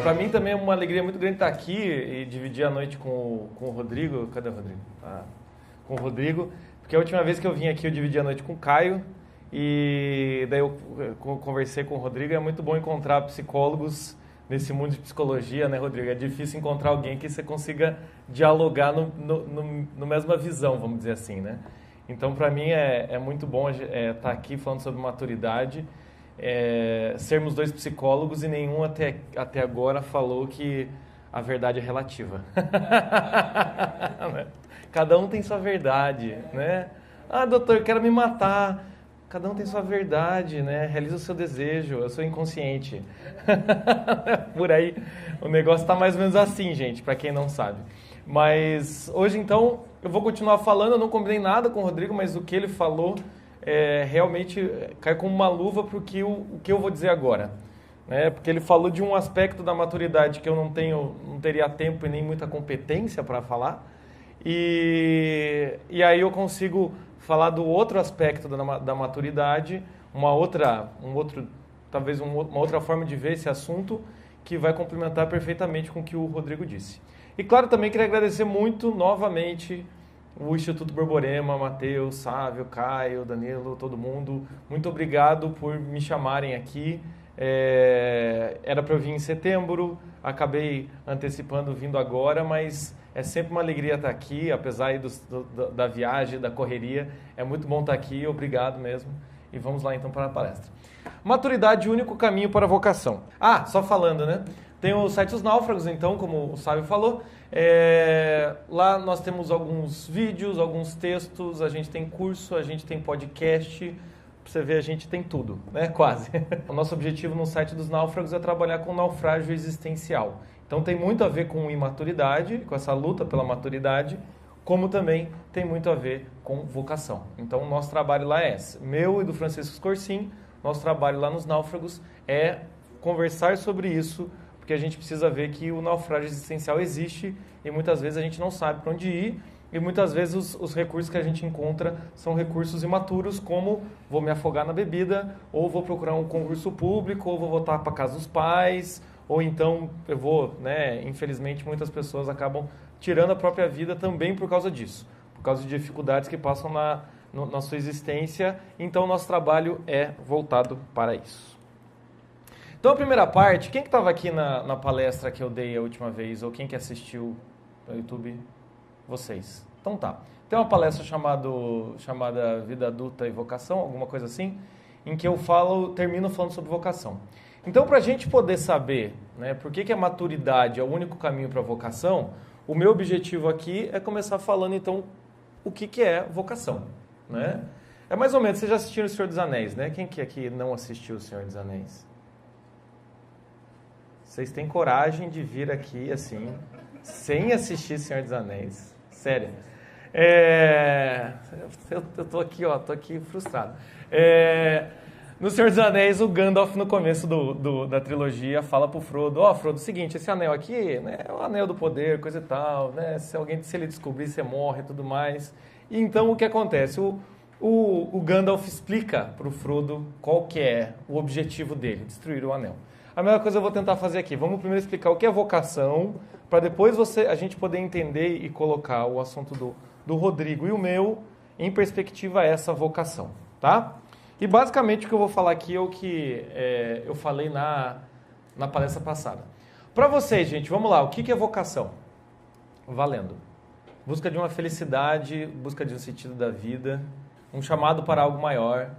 para mim também é uma alegria muito grande estar aqui e dividir a noite com o Rodrigo. Cadê o Rodrigo? Com o Rodrigo, porque a última vez que eu vim aqui eu dividi a noite com o Caio e daí eu conversei com o Rodrigo. É muito bom encontrar psicólogos nesse mundo de psicologia, né, Rodrigo? É difícil encontrar alguém que você consiga dialogar no mesma visão, vamos dizer assim, né? Então, para mim, é muito bom estar aqui falando sobre maturidade, sermos dois psicólogos e nenhum até agora falou que a verdade é relativa. Cada um tem sua verdade, né? Ah, doutor, eu quero me matar. Cada um tem sua verdade, né? Realiza o seu desejo, eu sou inconsciente. Por aí, o negócio está mais ou menos assim, gente, para quem não sabe. Mas hoje, então, eu vou continuar falando. Eu não combinei nada com o Rodrigo, mas o que ele falou realmente cai como uma luva para o que eu vou dizer agora. Né? Porque ele falou de um aspecto da maturidade que eu não teria tempo e nem muita competência para falar. E aí eu consigo falar do outro aspecto da maturidade, uma outra forma de ver esse assunto que vai complementar perfeitamente com o que o Rodrigo disse. E claro, também queria agradecer muito novamente o Instituto Borborema, Matheus, Sávio, Caio, Danilo, todo mundo. Muito obrigado por me chamarem aqui. Era para eu vir em setembro, acabei antecipando vindo agora, mas é sempre uma alegria estar aqui, apesar aí da viagem, da correria. É muito bom estar aqui, obrigado mesmo. E vamos lá então para a palestra. Maturidade, único caminho para a vocação. Ah, só falando, né? Tem o site Os Náufragos, então, como o Sábio falou. Lá nós temos alguns vídeos, alguns textos, a gente tem curso, a gente tem podcast. Pra você ver, a gente tem tudo, né? Quase. O nosso objetivo no site dos Náufragos é trabalhar com naufrágio existencial. Então tem muito a ver com imaturidade, com essa luta pela maturidade, como também tem muito a ver com vocação. Então o nosso trabalho lá é esse. Meu e do Francisco Scorsin, nosso trabalho lá nos Náufragos é conversar sobre isso, porque a gente precisa ver que o naufrágio existencial existe e muitas vezes a gente não sabe para onde ir e muitas vezes os recursos que a gente encontra são recursos imaturos, como vou me afogar na bebida, ou vou procurar um concurso público, ou vou voltar para casa dos pais, ou então eu vou, né, infelizmente muitas pessoas acabam tirando a própria vida também por causa disso, por causa de dificuldades que passam na sua existência. Então o nosso trabalho é voltado para isso. Então a primeira parte, quem que estava aqui na palestra que eu dei a última vez, ou quem que assistiu no YouTube? Vocês. Então tá. Tem uma palestra chamada Vida Adulta e Vocação, alguma coisa assim, em que eu termino falando sobre vocação. Então, para a gente poder saber, né, por que a maturidade é o único caminho para a vocação, o meu objetivo aqui é começar falando, então, o que é vocação. Né? É mais ou menos, vocês já assistiram O Senhor dos Anéis, né? Quem que aqui não assistiu O Senhor dos Anéis? Vocês têm coragem de vir aqui, assim, sem assistir Senhor dos Anéis? Sério. Eu tô aqui frustrado. No Senhor dos Anéis, o Gandalf, no começo da trilogia, fala pro Frodo, Frodo, seguinte, esse anel aqui, né, é o anel do poder, coisa e tal, né, se ele descobrir, você morre e tudo mais. E então, o que acontece? O Gandalf explica pro Frodo qual que é o objetivo dele, destruir o anel. A mesma coisa eu vou tentar fazer aqui. Vamos primeiro explicar o que é vocação, para depois a gente poder entender e colocar o assunto do Rodrigo e o meu em perspectiva a essa vocação, tá? E basicamente o que eu vou falar aqui é o que eu falei na palestra passada. Para vocês, gente, vamos lá. O que é vocação? Valendo. Busca de uma felicidade, busca de um sentido da vida, um chamado para algo maior,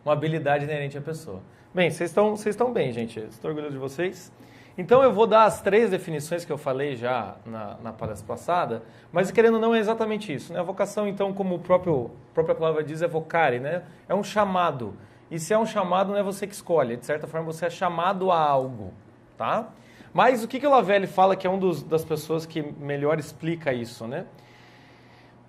uma habilidade inerente à pessoa. Bem, vocês estão bem, gente. Estou orgulhoso de vocês. Então eu vou dar as 3 definições que eu falei já na palestra passada, mas querendo ou não é exatamente isso. Né? A vocação, então, como a própria palavra diz, é vocare, né? É um chamado. E se é um chamado, não é você que escolhe. De certa forma, você é chamado a algo. Tá? Mas o que o Lavelle fala que é das pessoas que melhor explica isso, né?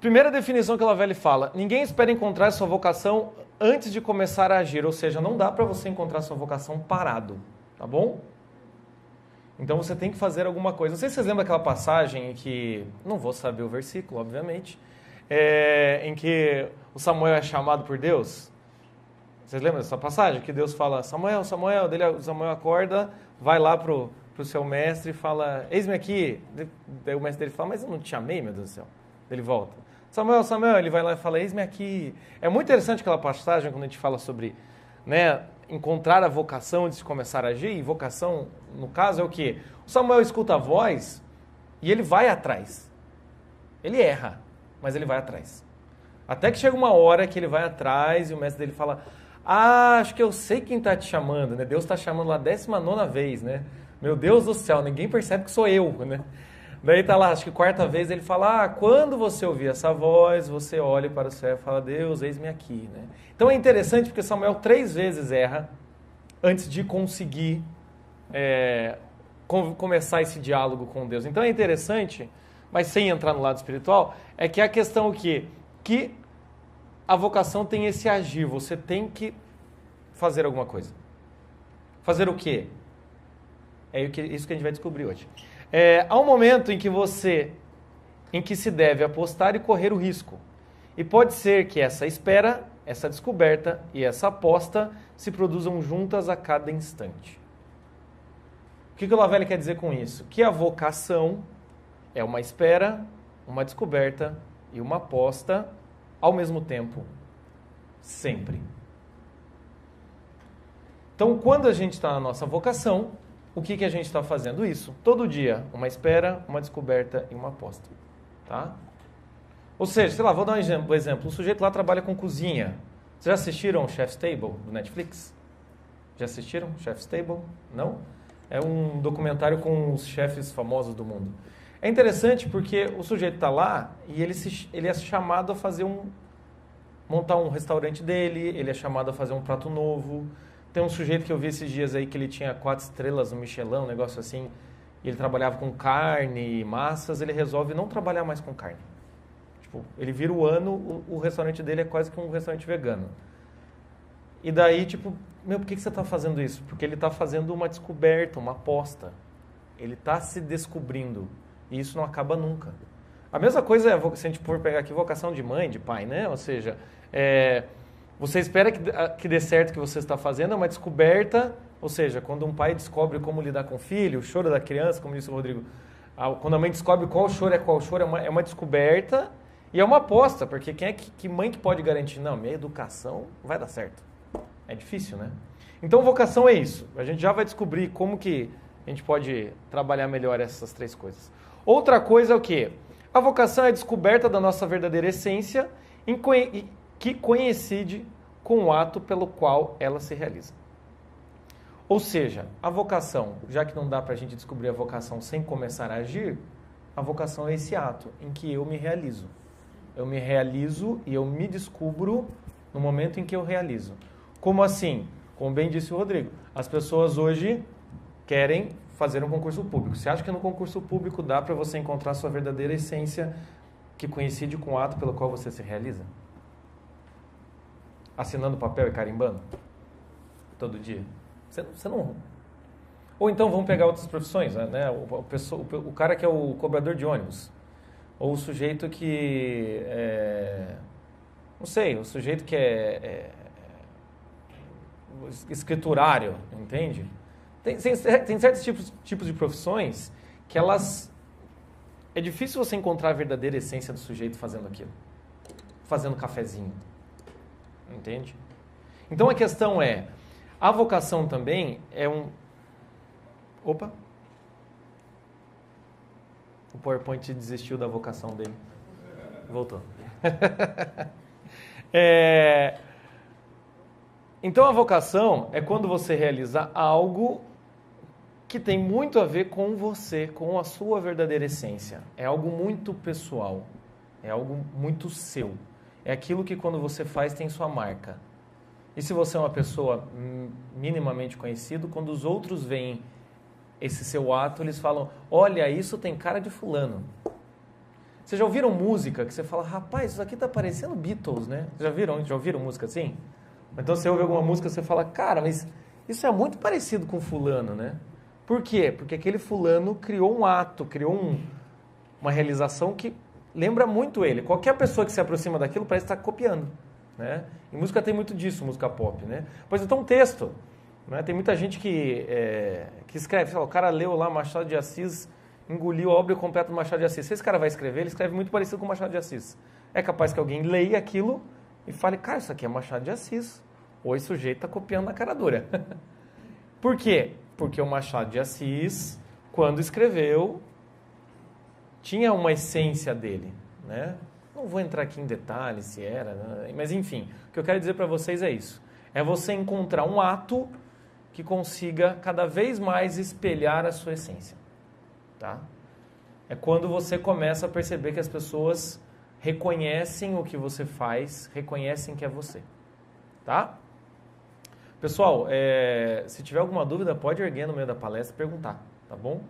Primeira definição que o Lavelle fala: ninguém espera encontrar sua vocação antes de começar a agir. Ou seja, não dá para você encontrar sua vocação parado. Tá bom? Então você tem que fazer alguma coisa. Não sei se vocês lembram daquela passagem em que, não vou saber o versículo, obviamente, em que o Samuel é chamado por Deus. Vocês lembram dessa passagem? Que Deus fala, Samuel, Samuel, Samuel acorda, vai lá pro para o seu mestre e fala, eis-me aqui. Daí o mestre dele fala, mas eu não te chamei, meu Deus do céu. Ele volta. Samuel, Samuel, ele vai lá e fala, eis-me aqui. É muito interessante aquela passagem quando a gente fala sobre, né, encontrar a vocação antes de começar a agir. E vocação, no caso, é o quê? O Samuel escuta a voz e ele vai atrás. Ele erra, mas ele vai atrás. Até que chega uma hora que ele vai atrás e o mestre dele fala, acho que eu sei quem está te chamando, né? Deus está chamando lá a 19ª vez, né? Meu Deus do céu, ninguém percebe que sou eu, né? Daí tá lá, acho que 4ª vez ele fala, quando você ouvir essa voz, você olha para o céu e fala, Deus, eis-me aqui, né? Então é interessante porque Samuel 3 vezes erra antes de conseguir começar esse diálogo com Deus. Então é interessante, mas sem entrar no lado espiritual, é que a questão o quê? Que a vocação tem esse agir, você tem que fazer alguma coisa. Fazer o quê? É isso que a gente vai descobrir hoje. Há um momento em que se deve apostar e correr o risco. E pode ser que essa espera, essa descoberta e essa aposta se produzam juntas a cada instante. O que o Lavelle quer dizer com isso? Que a vocação é uma espera, uma descoberta e uma aposta ao mesmo tempo, sempre. Então, quando a gente está na nossa vocação, o que a gente está fazendo isso? Todo dia, uma espera, uma descoberta e uma aposta. Tá? Ou seja, sei lá, vou dar um exemplo. O sujeito lá trabalha com cozinha. Vocês já assistiram Chef's Table, do Netflix? Já assistiram Chef's Table? Não? É um documentário com os chefes famosos do mundo. É interessante porque o sujeito está lá e ele é chamado a fazer montar um restaurante dele, ele é chamado a fazer um prato novo. Tem um sujeito que eu vi esses dias aí que ele tinha 4 estrelas no Michelin, um negócio assim, e ele trabalhava com carne e massas, ele resolve não trabalhar mais com carne. Tipo, ele vira o ano, o restaurante dele é quase que um restaurante vegano. E daí, tipo, por que você está fazendo isso? Porque ele está fazendo uma descoberta, uma aposta. Ele está se descobrindo. E isso não acaba nunca. A mesma coisa é, se a gente for pegar aqui, vocação de mãe, de pai, né? Ou seja, você espera que dê certo o que você está fazendo, é uma descoberta, ou seja, quando um pai descobre como lidar com o filho, o choro da criança, como disse o Rodrigo, quando a mãe descobre qual choro, é uma descoberta e é uma aposta, porque que mãe que pode garantir? Não, minha educação vai dar certo. É difícil, né? Então, vocação é isso. A gente já vai descobrir como que a gente pode trabalhar melhor essas 3 coisas. Outra coisa é o quê? A vocação é a descoberta da nossa verdadeira essência que coincide com o ato pelo qual ela se realiza. Ou seja, a vocação, já que não dá para a gente descobrir a vocação sem começar a agir, a vocação é esse ato em que eu me realizo. Eu me realizo e eu me descubro no momento em que eu realizo. Como assim? Como bem disse o Rodrigo, as pessoas hoje querem fazer um concurso público. Você acha que no concurso público dá para você encontrar a sua verdadeira essência que coincide com o ato pelo qual você se realiza? Assinando papel e carimbando? Todo dia? Você não... Ou então vamos pegar outras profissões, né? O cara que é o cobrador de ônibus. Ou o sujeito que... não sei, o sujeito que é escriturário, entende? Tem certos tipos de profissões que elas... É difícil você encontrar a verdadeira essência do sujeito fazendo aquilo. Fazendo cafezinho. Entende? Então a questão é... A vocação também é um... Opa! O PowerPoint desistiu da vocação dele. Voltou. Então a vocação é quando você realiza algo que tem muito a ver com você, com a sua verdadeira essência. É algo muito pessoal, é algo muito seu. É aquilo que quando você faz tem sua marca. E se você é uma pessoa minimamente conhecida, quando os outros veem esse seu ato, eles falam, olha, isso tem cara de fulano. Vocês já ouviram música que você fala, rapaz, isso aqui tá parecendo Beatles, né? Já ouviram música assim? Então você ouve alguma música e você fala, cara, mas isso é muito parecido com fulano, né? Por quê? Porque aquele fulano criou um ato, criou uma realização que lembra muito ele. Qualquer pessoa que se aproxima daquilo parece estar copiando, né? E música tem muito disso, música pop, né? Pois então um texto. Né? Tem muita gente que escreve, o cara leu lá Machado de Assis, engoliu a obra completa do Machado de Assis. Se esse cara vai escrever, ele escreve muito parecido com o Machado de Assis. É capaz que alguém leia aquilo e fale, cara, isso aqui é Machado de Assis. Ou esse sujeito está copiando na cara dura. Por quê? Porque o Machado de Assis, quando escreveu, tinha uma essência dele, né? Não vou entrar aqui em detalhes se era, né? Mas enfim, o que eu quero dizer para vocês é isso. É você encontrar um ato que consiga cada vez mais espelhar a sua essência, tá? É quando você começa a perceber que as pessoas reconhecem o que você faz, reconhecem que é você, tá? Pessoal, se tiver alguma dúvida, pode erguer no meio da palestra e perguntar, tá bom?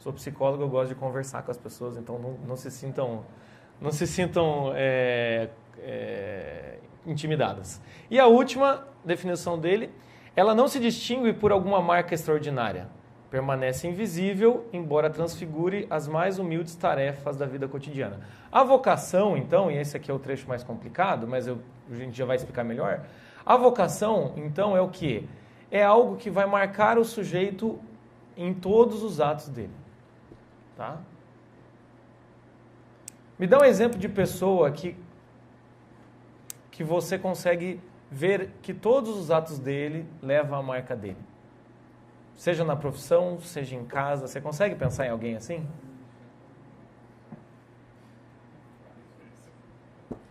Sou psicólogo, eu gosto de conversar com as pessoas, então não se sintam intimidadas. E a última definição dele, ela não se distingue por alguma marca extraordinária. Permanece invisível, embora transfigure as mais humildes tarefas da vida cotidiana. A vocação, então, e esse aqui é o trecho mais complicado, mas a gente já vai explicar melhor. A vocação, então, é o quê? É algo que vai marcar o sujeito em todos os atos dele. Tá? Me dá um exemplo de pessoa que você consegue ver que todos os atos dele levam a marca dele. Seja na profissão, seja em casa. Você consegue pensar em alguém assim?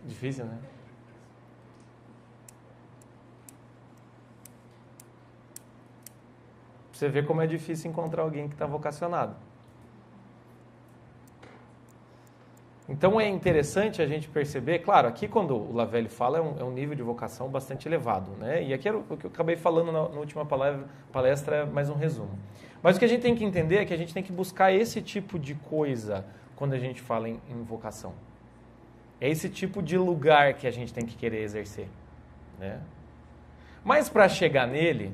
Difícil, né? Você vê como é difícil encontrar alguém que está vocacionado. Então é interessante a gente perceber, claro, aqui quando o Lavelli fala é um nível de vocação bastante elevado, né? E aqui era o que eu acabei falando na última palestra, é mais um resumo. Mas o que a gente tem que entender é que a gente tem que buscar esse tipo de coisa quando a gente fala em vocação. É esse tipo de lugar que a gente tem que querer exercer, né? Mas para chegar nele,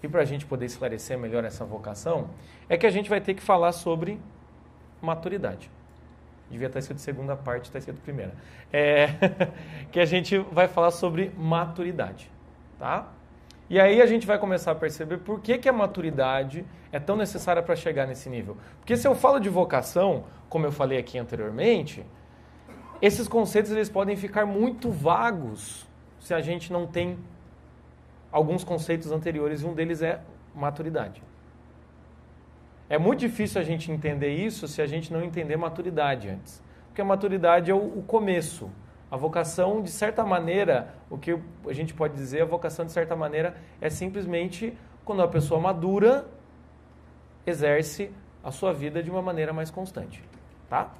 e para a gente poder esclarecer melhor essa vocação, é que a gente vai ter que falar sobre maturidade. Devia estar escrito segunda parte, está escrito primeira. Que a gente vai falar sobre maturidade, tá? E aí a gente vai começar a perceber por que a maturidade é tão necessária para chegar nesse nível. Porque se eu falo de vocação, como eu falei aqui anteriormente, esses conceitos eles podem ficar muito vagos se a gente não tem alguns conceitos anteriores, e um deles é maturidade. É muito difícil a gente entender isso se a gente não entender maturidade antes. Porque a maturidade é o começo. A vocação, de certa maneira, o que a gente pode dizer, a vocação, de certa maneira, é simplesmente quando a pessoa madura exerce a sua vida de uma maneira mais constante. Tá?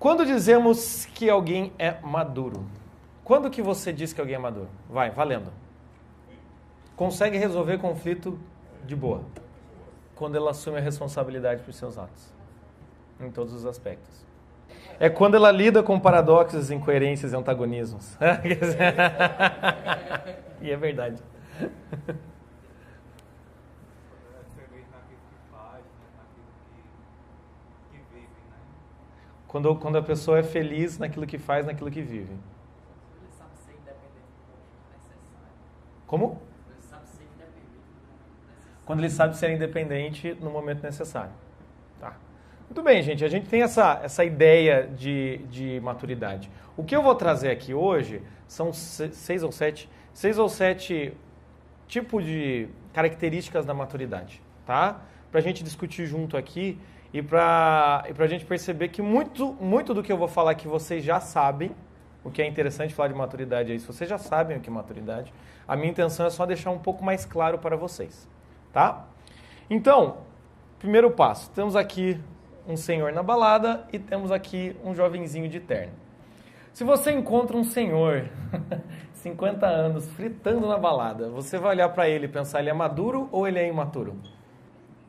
Quando dizemos que alguém é maduro, quando que você diz que alguém é maduro? Vai, valendo. Consegue resolver conflito de boa. Quando ela assume a responsabilidade por seus atos. Em todos os aspectos. É quando ela lida com paradoxos, incoerências e antagonismos. E é verdade. Quando a pessoa é feliz naquilo que faz, naquilo que vive. Como? Quando ele sabe ser independente no momento necessário. Tá. Muito bem, gente. A gente tem essa ideia de maturidade. O que eu vou trazer aqui hoje são seis ou sete tipos de características da maturidade. Tá? Para a gente discutir junto aqui e para a gente perceber que muito do que eu vou falar aqui vocês já sabem. O que é interessante falar de maturidade é isso. Vocês já sabem o que é maturidade. A minha intenção é só deixar um pouco mais claro para vocês. Tá? Então, primeiro passo. Temos aqui um senhor na balada e temos aqui um jovenzinho de terno. Se você encontra um senhor, 50 anos, fritando na balada, você vai olhar para ele e pensar, ele é maduro ou ele é imaturo?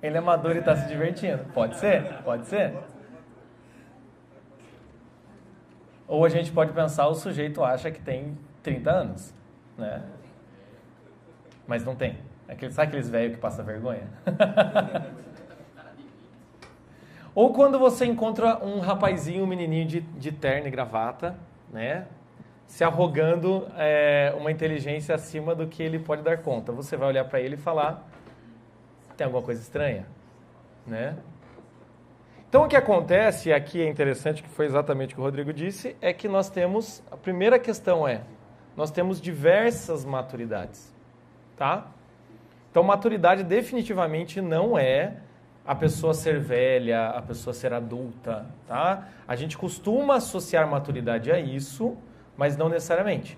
Ele é maduro e está se divertindo. Pode ser? Pode ser? Ou a gente pode pensar, o sujeito acha que tem 30 anos, né? Mas não tem. Sabe aqueles velhos que passam vergonha? Ou quando você encontra um rapazinho, um menininho de terno e gravata, né? se arrogando uma inteligência acima do que ele pode dar conta. Você vai olhar para ele e falar, tem alguma coisa estranha, né? Então, o que acontece, e aqui é interessante, que foi exatamente o que o Rodrigo disse, é que nós temos, a primeira questão nós temos diversas maturidades, tá? Então, maturidade definitivamente não é a pessoa ser velha, a pessoa ser adulta, tá? A gente costuma associar maturidade a isso, mas não necessariamente.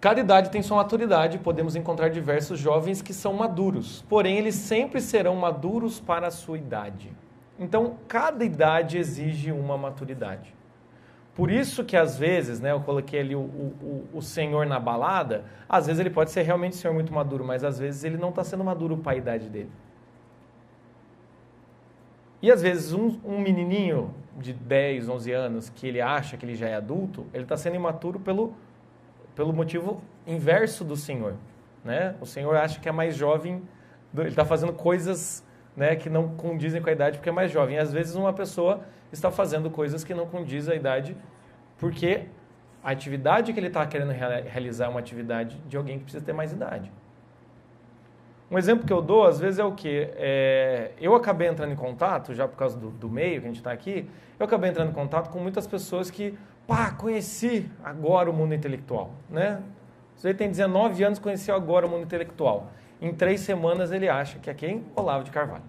Cada idade tem sua maturidade, podemos encontrar diversos jovens que são maduros, porém eles sempre serão maduros para a sua idade. Então, cada idade exige uma maturidade. Por isso que às vezes, né, eu coloquei ali o senhor na balada, às vezes ele pode ser realmente um senhor muito maduro, mas às vezes ele não está sendo maduro para a idade dele. E às vezes um menininho de 10, 11 anos, que ele acha que ele já é adulto, ele está sendo imaturo pelo motivo inverso do senhor, né? O senhor acha que é mais jovem, ele está fazendo coisas, né, que não condizem com a idade porque é mais jovem. E às vezes uma pessoa está fazendo coisas que não condizem à idade porque a atividade que ele está querendo realizar é uma atividade de alguém que precisa ter mais idade. Um exemplo que eu dou, às vezes, é o quê? Eu acabei entrando em contato, já por causa do meio que a gente está aqui, eu acabei entrando em contato com muitas pessoas que, conheci agora o mundo intelectual, né? Você tem 19 anos, conheceu agora o mundo intelectual. Em 3 semanas ele acha que é quem? Olavo de Carvalho,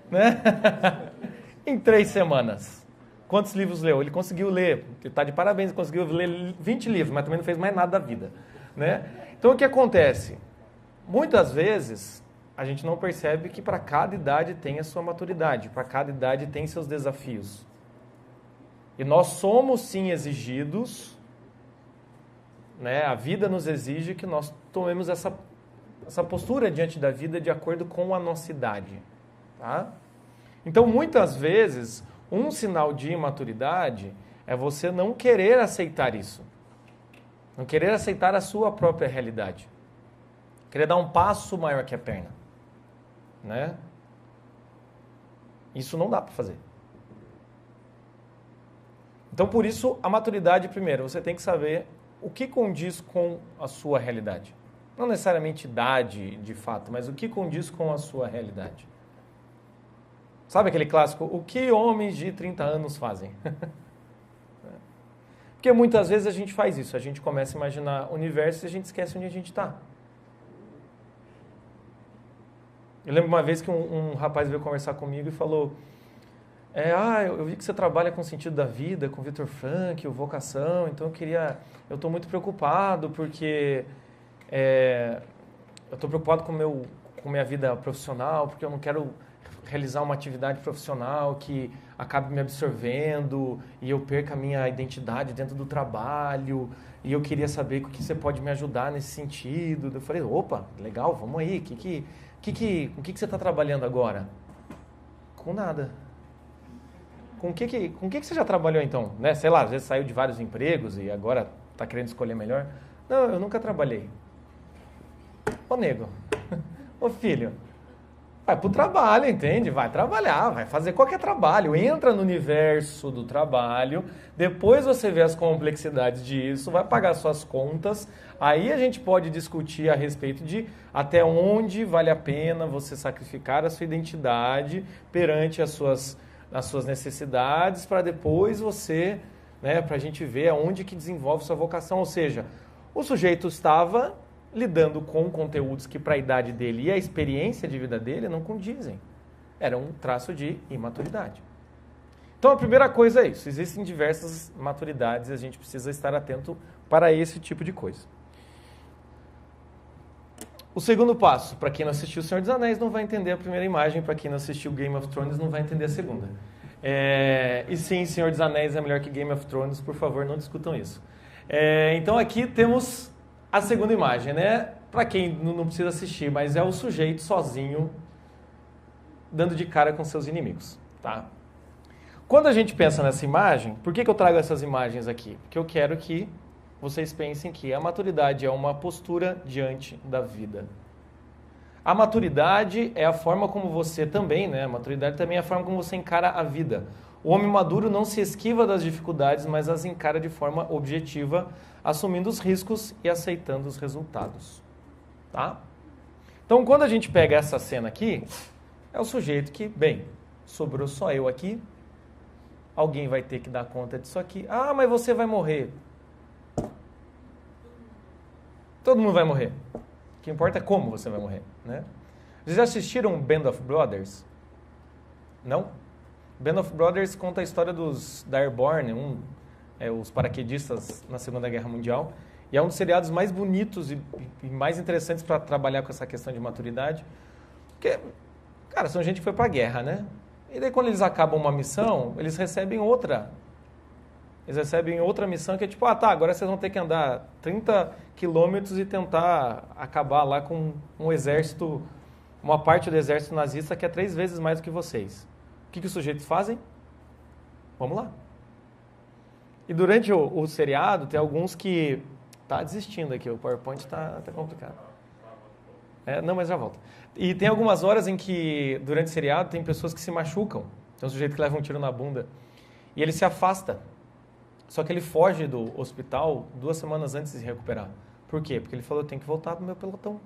né? Em 3 semanas. Quantos livros leu? Ele conseguiu ler, ele está de parabéns, ele conseguiu ler 20 livros, mas também não fez mais nada da vida, né? Então, o que acontece? Muitas vezes, a gente não percebe que para cada idade tem a sua maturidade, para cada idade tem seus desafios. E nós somos, sim, exigidos, né? A vida nos exige que nós tomemos essa postura diante da vida de acordo com a nossa idade, tá? Então, muitas vezes, um sinal de imaturidade é você não querer aceitar isso. Não querer aceitar a sua própria realidade. Querer dar um passo maior que a perna, né? Isso não dá para fazer. Então, por isso, a maturidade, primeiro, você tem que saber o que condiz com a sua realidade. Não necessariamente idade, de fato, mas o que condiz com a sua realidade. Sabe aquele clássico? O que homens de 30 anos fazem? Porque muitas vezes a gente faz isso. A gente começa a imaginar o universo e a gente esquece onde a gente está. Eu lembro uma vez que um rapaz veio conversar comigo e falou, eu vi que você trabalha com o sentido da vida, com o Viktor Frankl, vocação, então eu estou muito preocupado porque eu estou preocupado com minha vida profissional, porque eu não quero realizar uma atividade profissional que acabe me absorvendo e eu perca a minha identidade dentro do trabalho, e eu queria saber o que você pode me ajudar nesse sentido. Eu falei, opa, legal, vamos aí, com que você está trabalhando agora? Com nada. Com o que você já trabalhou então? Né? Sei lá, às vezes saiu de vários empregos e agora está querendo escolher melhor. Não, eu nunca trabalhei. Ô nego, ô filho, vai pro trabalho, entende? Vai trabalhar, vai fazer qualquer trabalho. Entra no universo do trabalho, depois você vê as complexidades disso, vai pagar suas contas. Aí a gente pode discutir a respeito de até onde vale a pena você sacrificar a sua identidade perante as suas necessidades para depois você, né, para a gente ver aonde que desenvolve sua vocação. Ou seja, o sujeito estava lidando com conteúdos que para a idade dele e a experiência de vida dele não condizem. Era um traço de imaturidade. Então a primeira coisa é isso, existem diversas maturidades e a gente precisa estar atento para esse tipo de coisa. O segundo passo, para quem não assistiu O Senhor dos Anéis não vai entender a primeira imagem, para quem não assistiu Game of Thrones não vai entender a segunda. E sim, Senhor dos Anéis é melhor que Game of Thrones, por favor, não discutam isso. Então aqui temos a segunda imagem, né? Para quem não precisa assistir, mas é o sujeito sozinho dando de cara com seus inimigos, tá? Quando a gente pensa nessa imagem, por que eu trago essas imagens aqui? Porque eu quero que vocês pensem que a maturidade é uma postura diante da vida. A maturidade é a forma como você também, né? A maturidade também é a forma como você encara a vida. O homem maduro não se esquiva das dificuldades, mas as encara de forma objetiva, assumindo os riscos e aceitando os resultados. Tá? Então, quando a gente pega essa cena aqui, é o sujeito que, bem, sobrou só eu aqui, alguém vai ter que dar conta disso aqui. Ah, mas você vai morrer. Todo mundo vai morrer. O que importa é como você vai morrer, né? Vocês já assistiram Band of Brothers? Não? Band of Brothers conta a história da Airborne, os paraquedistas na Segunda Guerra Mundial. E é um dos seriados mais bonitos e mais interessantes para trabalhar com essa questão de maturidade. Porque, cara, são gente que foi para a guerra, né? E daí quando eles acabam uma missão, eles recebem outra. Eles recebem outra missão que é tipo, agora vocês vão ter que andar 30 quilômetros e tentar acabar lá com um exército, uma parte do exército nazista que é 3 vezes mais do que vocês. O que os sujeitos fazem? Vamos lá. E durante o seriado, tem alguns que... Tá desistindo aqui, o PowerPoint tá complicado. Não, mas já volta. E tem algumas horas em que, durante o seriado, tem pessoas que se machucam. Tem um sujeito que leva um tiro na bunda. E ele se afasta. Só que ele foge do hospital 2 semanas antes de se recuperar. Por quê? Porque ele falou, eu tenho que voltar pro meu pelotão.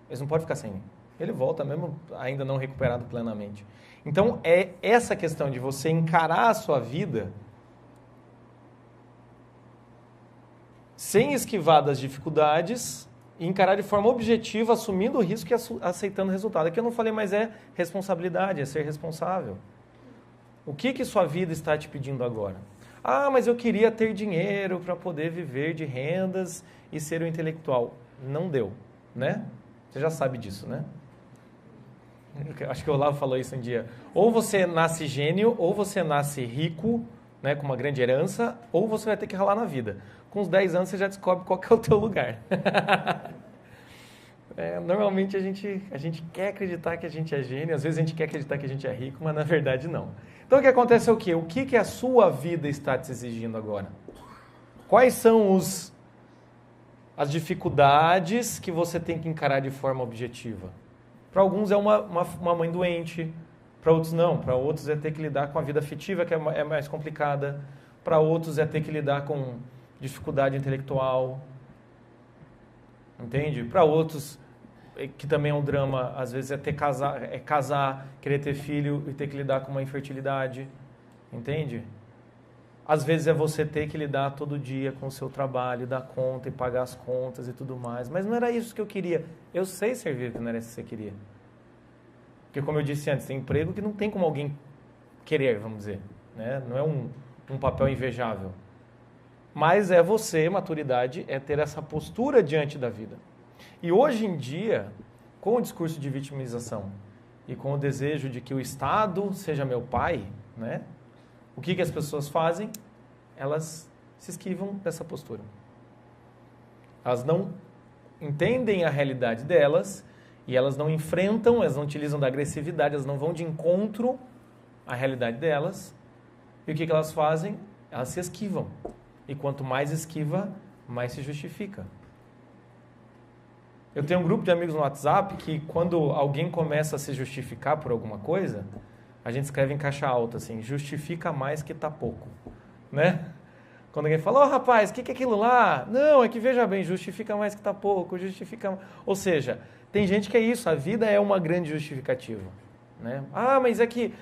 Eles não podem ficar sem mim. Ele volta mesmo ainda não recuperado plenamente. Então, é essa questão de você encarar a sua vida sem esquivar das dificuldades e encarar de forma objetiva, assumindo o risco e aceitando o resultado. Aqui eu não falei, mas é responsabilidade, é ser responsável. O que sua vida está te pedindo agora? Ah, mas eu queria ter dinheiro para poder viver de rendas e ser um intelectual. Não deu, né? Você já sabe disso, né? Acho que o Olavo falou isso um dia. Ou você nasce gênio, ou você nasce rico, né, com uma grande herança, ou você vai ter que ralar na vida. Com uns 10 anos você já descobre qual que é o teu lugar. Normalmente a gente quer acreditar que a gente é gênio, às vezes a gente quer acreditar que a gente é rico, mas na verdade não. Então o que acontece é o quê? O que a sua vida está te exigindo agora? Quais são as dificuldades que você tem que encarar de forma objetiva? Para alguns é uma mãe doente, para outros não. Para outros é ter que lidar com a vida afetiva, que é mais complicada. Para outros é ter que lidar com dificuldade intelectual. Entende? Para outros, que também é um drama, às vezes é casar, querer ter filho e ter que lidar com uma infertilidade. Entende? Às vezes é você ter que lidar todo dia com o seu trabalho, dar conta e pagar as contas e tudo mais. Mas não era isso que eu queria. Eu sei servir que não era isso que você queria. Porque, como eu disse antes, tem emprego que não tem como alguém querer, vamos dizer. Né? Não é um papel invejável. Mas é você, maturidade, é ter essa postura diante da vida. E hoje em dia, com o discurso de vitimização e com o desejo de que o Estado seja meu pai, né? O que as pessoas fazem? Elas se esquivam dessa postura. Elas não entendem a realidade delas e elas não enfrentam, elas não utilizam da agressividade, elas não vão de encontro à realidade delas. E o que elas fazem? Elas se esquivam. E quanto mais esquiva, mais se justifica. Eu tenho um grupo de amigos no WhatsApp que quando alguém começa a se justificar por alguma coisa, a gente escreve em caixa alta assim, justifica mais que tá pouco, né? Quando alguém fala, rapaz, o que é aquilo lá? Não, é que veja bem, justifica mais que tá pouco, justifica... Ou seja, tem gente que é isso, a vida é uma grande justificativa, né? Mas é que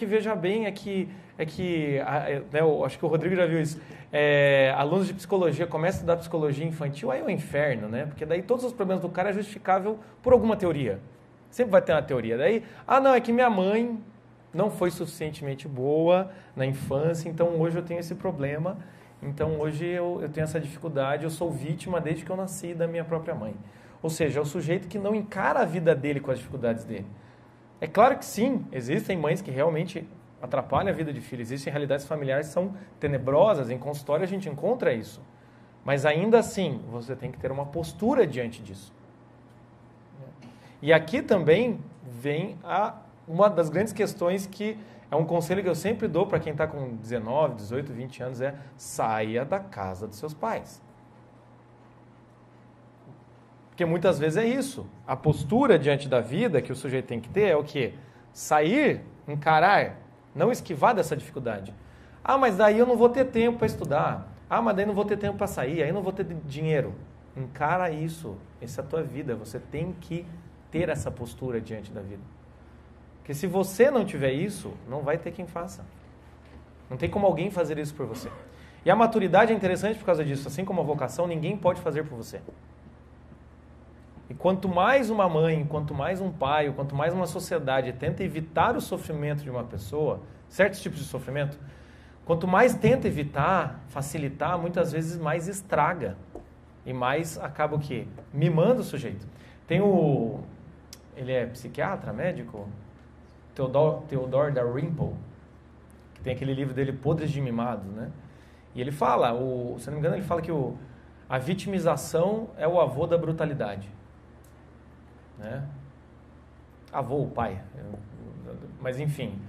veja bem, né, eu acho que o Rodrigo já viu isso, alunos de psicologia começam a estudar psicologia infantil, aí é o inferno, né? Porque daí todos os problemas do cara é justificável por alguma teoria. Sempre vai ter uma teoria. Daí, não, é que minha mãe não foi suficientemente boa na infância, então hoje eu tenho esse problema, então hoje eu tenho essa dificuldade, eu sou vítima desde que eu nasci da minha própria mãe. Ou seja, é o sujeito que não encara a vida dele com as dificuldades dele. É claro que sim, existem mães que realmente atrapalham a vida de filho, existem realidades familiares que são tenebrosas, em consultório a gente encontra isso. Mas ainda assim, você tem que ter uma postura diante disso. E aqui também vem uma das grandes questões que é um conselho que eu sempre dou para quem está com 19, 18, 20 anos, saia da casa dos seus pais. Porque muitas vezes é isso. A postura diante da vida que o sujeito tem que ter é o quê? Sair, encarar, não esquivar dessa dificuldade. Mas daí eu não vou ter tempo para estudar. Ah, mas daí não vou ter tempo para sair, aí não vou ter dinheiro. Encara isso, essa é a tua vida, você tem que ter essa postura diante da vida. Porque se você não tiver isso, não vai ter quem faça. Não tem como alguém fazer isso por você. E a maturidade é interessante por causa disso, assim como a vocação, ninguém pode fazer por você. E quanto mais uma mãe, quanto mais um pai, ou quanto mais uma sociedade tenta evitar o sofrimento de uma pessoa, certos tipos de sofrimento, quanto mais tenta evitar, facilitar, muitas vezes mais estraga. E mais acaba o quê? Mimando o sujeito. Tem ele é psiquiatra, médico? Theodore Dalrymple, que tem aquele livro dele, Podres de Mimados, né? E ele fala, se não me engano, ele fala que a vitimização é o avô da brutalidade. Né? Avô, o pai. Mas enfim,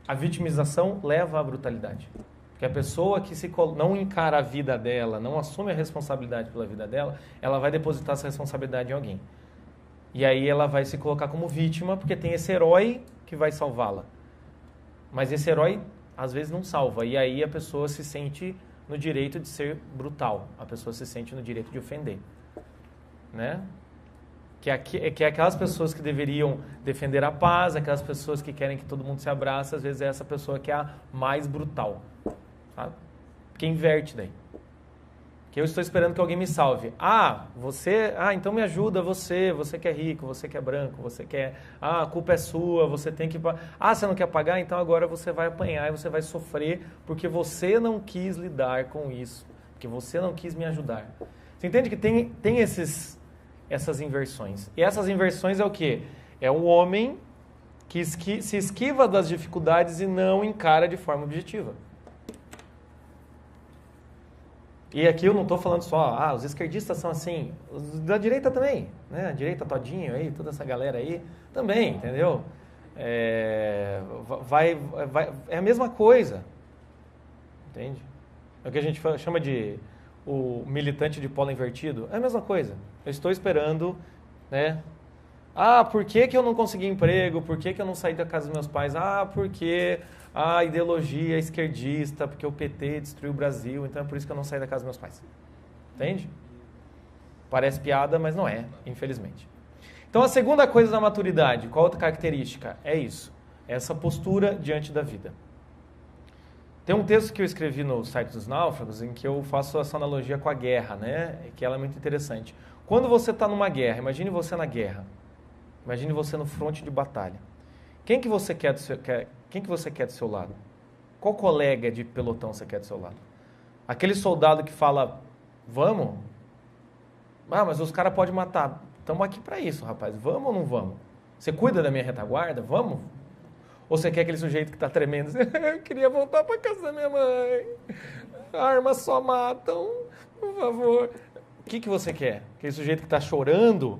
a vitimização leva à brutalidade. Porque a pessoa que não encara a vida dela, não assume a responsabilidade pela vida dela, ela vai depositar essa responsabilidade em alguém. E aí ela vai se colocar como vítima, porque tem esse herói que vai salvá-la. Mas esse herói, às vezes, não salva. E aí a pessoa se sente no direito de ser brutal. A pessoa se sente no direito de ofender. Né? Que é aquelas pessoas que deveriam defender a paz, aquelas pessoas que querem que todo mundo se abrace, às vezes é essa pessoa que é a mais brutal. Sabe? Porque inverte daí. Que eu estou esperando que alguém me salve. Então me ajuda você que é rico, você que é branco, você quer, a culpa é sua, você tem que... você não quer pagar? Então agora você vai apanhar e você vai sofrer porque você não quis lidar com isso, porque você não quis me ajudar. Você entende que tem essas inversões. E essas inversões é o quê? É um homem que se esquiva das dificuldades e não encara de forma objetiva. E aqui eu não estou falando só, os esquerdistas são assim, os da direita também, né? A direita todinho aí, toda essa galera aí, também, entendeu? É a mesma coisa, entende? É o que a gente chama de o militante de polo invertido, é a mesma coisa. Eu estou esperando, né? Por que eu não consegui emprego? Por que eu não saí da casa dos meus pais? Porque a ideologia esquerdista, porque o PT destruiu o Brasil, então é por isso que eu não saí da casa dos meus pais. Entende? Parece piada, mas não é, infelizmente. Então a segunda coisa da maturidade, qual outra característica? É isso, essa postura diante da vida. Tem um texto que eu escrevi no site dos Náufragos em que eu faço essa analogia com a guerra, né? Que ela é muito interessante. Quando você está numa guerra, imagine você na guerra. Imagine você no fronte de batalha. Quem que você quer do seu lado? Qual colega de pelotão você quer do seu lado? Aquele soldado que fala, vamos? Mas os caras podem matar. Estamos aqui para isso, rapaz. Vamos ou não vamos? Você cuida da minha retaguarda? Vamos? Ou você quer aquele sujeito que está tremendo? Eu queria voltar para casa da minha mãe. Armas só matam. Por favor. O que você quer? Aquele sujeito que está chorando,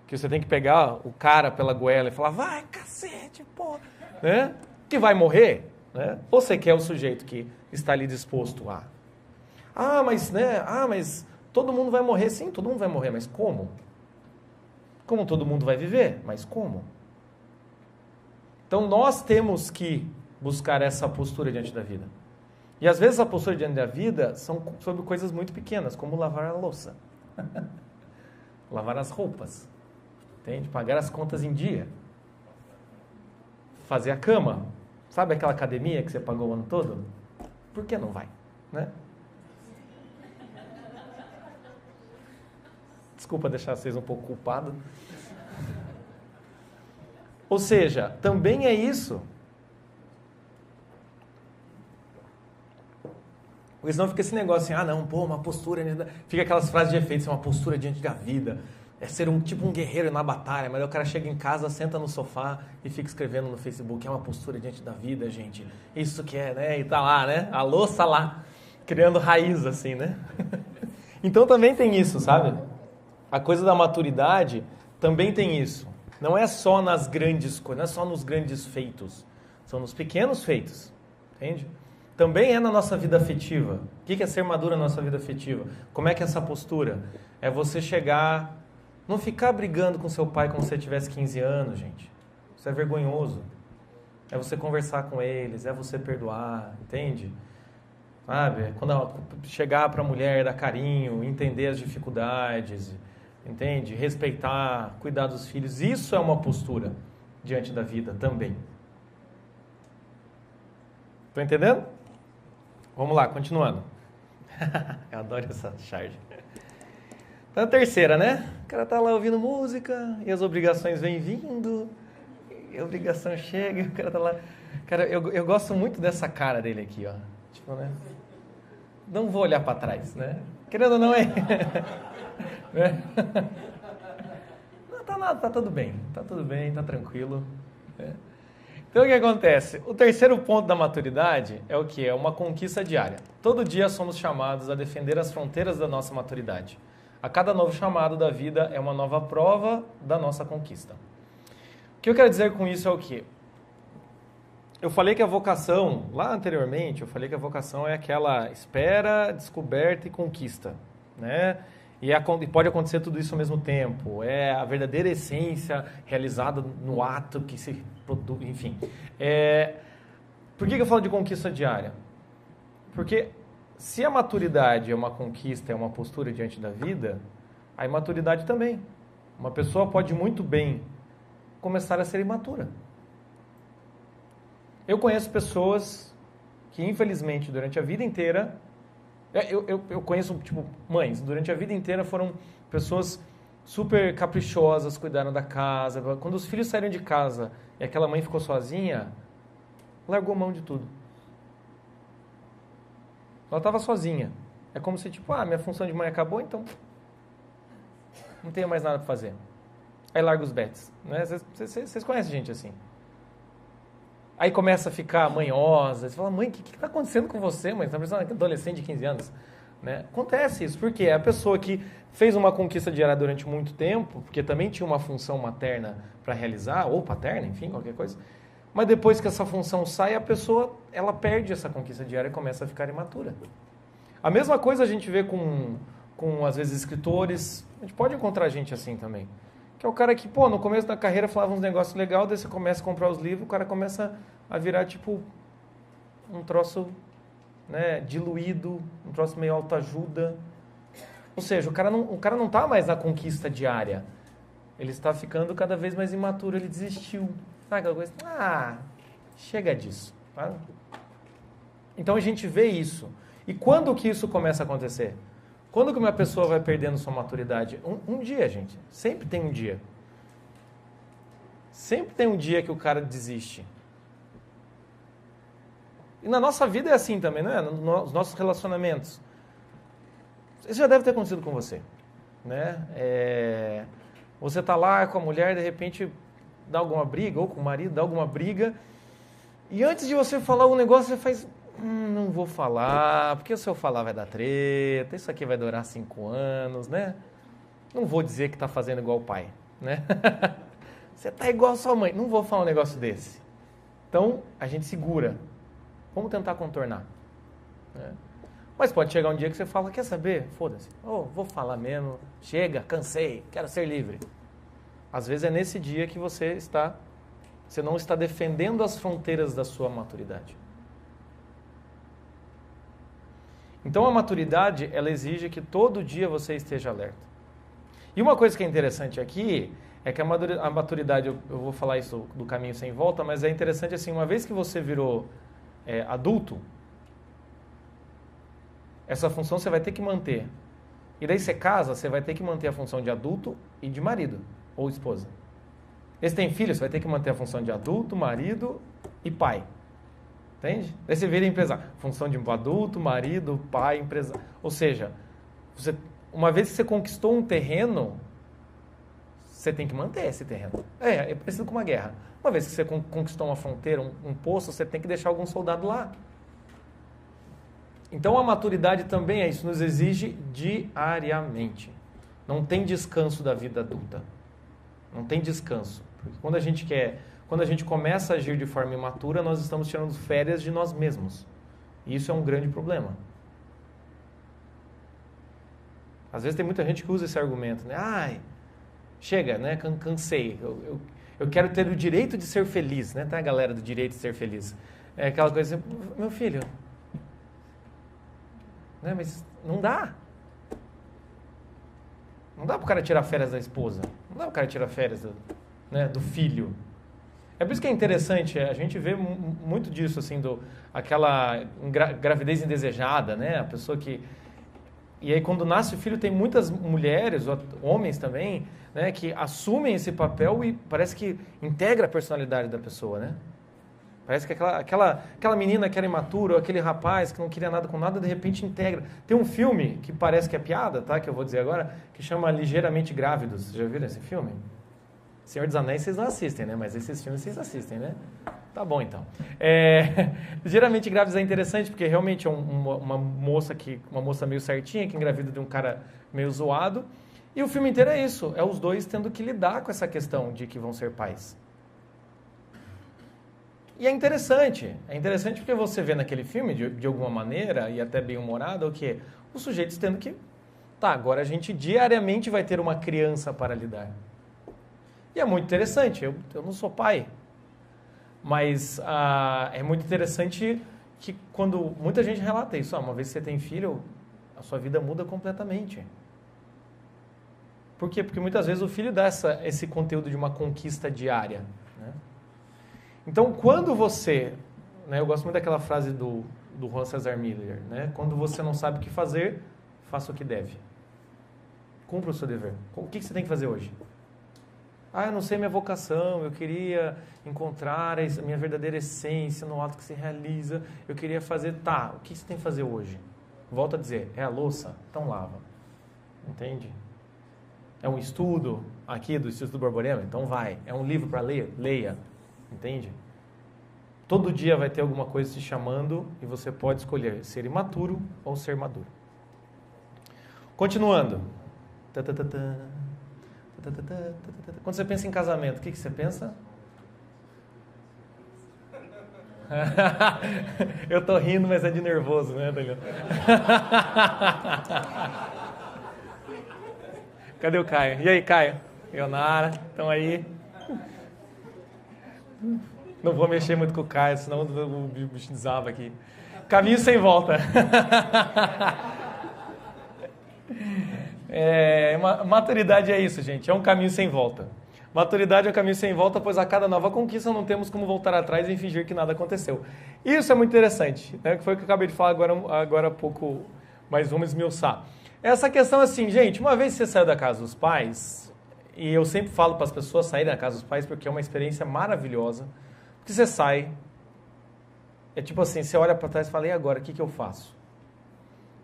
que você tem que pegar o cara pela goela e falar, vai, cacete, pô. Né? Que vai morrer? Né? Ou você quer o sujeito que está ali disposto a... mas todo mundo vai morrer. Sim, todo mundo vai morrer, mas como? Como todo mundo vai viver? Mas como? Então, nós temos que buscar essa postura diante da vida. E, às vezes, a postura diante da vida são sobre coisas muito pequenas, como lavar a louça. Lavar as roupas. Entende? Pagar as contas em dia. Fazer a cama. Sabe aquela academia que você pagou o ano todo? Por que não vai? Né? Desculpa deixar vocês um pouco culpados. Ou seja, também é isso. Porque senão fica esse negócio assim, uma postura... Fica aquelas frases de efeito, uma postura diante da vida. É ser um guerreiro na batalha, mas aí o cara chega em casa, senta no sofá e fica escrevendo no Facebook, é uma postura diante da vida, gente. Isso que é, né? E tá lá, né? A louça lá, criando raiz, assim, né? Então também tem isso, sabe? A coisa da maturidade também tem isso. Não é só nas grandes coisas, não é só nos grandes feitos. São nos pequenos feitos, entende? Também é na nossa vida afetiva. O que é ser maduro na nossa vida afetiva? Como é que é essa postura? É você chegar... Não ficar brigando com seu pai como se você tivesse 15 anos, gente. Isso é vergonhoso. É você conversar com eles, é você perdoar, entende? sabe? Quando chegar para a mulher, dar carinho, entender as dificuldades, entende? Respeitar, cuidar dos filhos, isso é uma postura diante da vida também. Tô entendendo? Vamos lá, continuando. Eu adoro essa charge. Então, a terceira, né? O cara tá lá ouvindo música e as obrigações vêm vindo, e a obrigação chega e o cara tá lá... Cara, eu gosto muito dessa cara dele aqui, ó. Tipo, né? Não vou olhar para trás, né? Querendo ou não, é... Não tá nada, tá tudo bem, tá tranquilo. Né? Então, o que acontece? O terceiro ponto da maturidade é o quê? É uma conquista diária. Todo dia somos chamados a defender as fronteiras da nossa maturidade. A cada novo chamado da vida é uma nova prova da nossa conquista. O que eu quero dizer com isso é o quê? Eu falei que a vocação, lá anteriormente, eu falei que a vocação é aquela espera, descoberta e conquista, né? E pode acontecer tudo isso ao mesmo tempo. É a verdadeira essência realizada no ato que se produz, enfim. Por que eu falo de conquista diária? Porque se a maturidade é uma conquista, é uma postura diante da vida, a imaturidade também. Uma pessoa pode muito bem começar a ser imatura. Eu conheço pessoas que, infelizmente, durante a vida inteira... Eu conheço, tipo, mães, durante a vida inteira foram pessoas super caprichosas, cuidaram da casa. Quando os filhos saíram de casa e aquela mãe ficou sozinha, largou mão de tudo. Ela estava sozinha. É como se, tipo, minha função de mãe acabou, então não tenho mais nada para fazer. Aí larga os betes. Né? Vocês conhecem gente assim. Aí começa a ficar manhosa, você fala, mãe, o que está acontecendo com você, mãe? Você está parecendo um adolescente de 15 anos. Né? Acontece isso, porque a pessoa que fez uma conquista diária durante muito tempo, porque também tinha uma função materna para realizar, ou paterna, enfim, qualquer coisa, mas depois que essa função sai, a pessoa ela perde essa conquista diária e começa a ficar imatura. A mesma coisa a gente vê com às vezes, escritores, a gente pode encontrar gente assim também. Que é o cara que, no começo da carreira falava uns negócios legais, daí você começa a comprar os livros, o cara começa a virar, tipo, um troço, né, diluído, um troço meio autoajuda. Ou seja, o cara não tá mais na conquista diária. Ele está ficando cada vez mais imaturo, ele desistiu. Sabe aquela coisa? Chega disso. Tá? Então a gente vê isso. E quando que isso começa a acontecer? Quando que uma pessoa vai perdendo sua maturidade? Um dia, gente. Sempre tem um dia. Sempre tem um dia que o cara desiste. E na nossa vida é assim também, não é? Nos nossos relacionamentos. Isso já deve ter acontecido com você. Né? Você está lá com a mulher, de repente dá alguma briga, ou com o marido, dá alguma briga. E antes de você falar um negócio, você faz... não vou falar, porque se eu falar vai dar treta, isso aqui vai durar 5 anos, né? Não vou dizer que está fazendo igual o pai, né? Você está igual a sua mãe, não vou falar um negócio desse. Então, a gente segura. Vamos tentar contornar. Né? Mas pode chegar um dia que você fala, quer saber? Foda-se. Vou falar mesmo, chega, cansei, quero ser livre. Às vezes é nesse dia que você não está defendendo as fronteiras da sua maturidade. Então a maturidade, ela exige que todo dia você esteja alerta. E uma coisa que é interessante aqui é que a maturidade, eu vou falar isso do caminho sem volta, mas é interessante assim, uma vez que você virou adulto, essa função você vai ter que manter. E daí você casa, você vai ter que manter a função de adulto e de marido ou esposa. E se tem filho, você vai ter que manter a função de adulto, marido e pai. Entende? Daí você vira empresário. Função de adulto, marido, pai, empresário. Ou seja, uma vez que você conquistou um terreno, você tem que manter esse terreno. É parecido com uma guerra. Uma vez que você conquistou uma fronteira, um posto, você tem que deixar algum soldado lá. Então a maturidade também é isso, nos exige diariamente. Não tem descanso da vida adulta. Não tem descanso. Porque quando a gente começa a agir de forma imatura, nós estamos tirando férias de nós mesmos. E isso é um grande problema. Às vezes tem muita gente que usa esse argumento, né? Chega, né? Cansei. Eu quero ter o direito de ser feliz, né? Tá a galera do direito de ser feliz. É aquela coisa assim, meu filho, Né? Mas não dá. Não dá pro cara tirar férias da esposa. Não dá pro cara tirar férias do filho. É por isso que é interessante, a gente vê muito disso, assim, aquela gravidez indesejada, né? A pessoa que... E aí, quando nasce o filho, tem muitas mulheres, homens também, né? Que assumem esse papel e parece que integra a personalidade da pessoa, né? Parece que aquela menina que era imatura, ou aquele rapaz que não queria nada com nada, de repente integra. Tem um filme que parece que é piada, tá? Que eu vou dizer agora, que chama Ligeiramente Grávidos. Já viram esse filme? Senhor dos Anéis vocês não assistem, né? Mas esses filmes vocês assistem, né? Tá bom, então. Ligeiramente Grávidos é interessante porque realmente é uma moça meio certinha que engravida de um cara meio zoado. E o filme inteiro é isso. É os dois tendo que lidar com essa questão de que vão ser pais. E é interessante. É interessante porque você vê naquele filme, de alguma maneira, e até bem humorado, o quê? Os sujeitos tendo que... Tá, agora a gente diariamente vai ter uma criança para lidar. E é muito interessante, eu não sou pai, mas é muito interessante que quando muita gente relata isso, uma vez que você tem filho, a sua vida muda completamente. Por quê? Porque muitas vezes o filho dá esse conteúdo de uma conquista diária. Né? Então, quando você... Né, eu gosto muito daquela frase do Juan César Miller, né? Quando você não sabe o que fazer, faça o que deve. Cumpra o seu dever. O que você tem que fazer hoje? Eu não sei minha vocação, eu queria encontrar a minha verdadeira essência no ato que se realiza, eu queria fazer... Tá, o que você tem que fazer hoje? Volto a dizer, é a louça? Então lava. Entende? É um estudo aqui do Instituto Borborema? Então vai. É um livro para ler? Leia. Entende? Todo dia vai ter alguma coisa te chamando e você pode escolher ser imaturo ou ser maduro. Continuando. Quando você pensa em casamento, o que você pensa? Eu tô rindo, mas é de nervoso, né, Daniel? Cadê o Caio? E aí, Caio? Leonara, estão aí? Não vou mexer muito com o Caio, senão o bicho desaba aqui. Caminho sem volta. Maturidade é isso, gente. É um caminho sem volta. Maturidade é um caminho sem volta, pois a cada nova conquista não temos como voltar atrás e fingir que nada aconteceu. Isso é muito interessante, né? Que foi o que eu acabei de falar agora há pouco, mas vamos esmiuçar. Essa questão assim, gente, uma vez que você saiu da casa dos pais, e eu sempre falo para as pessoas saírem da casa dos pais porque é uma experiência maravilhosa, porque você sai, é tipo assim, você olha para trás e fala, e agora, o que eu faço?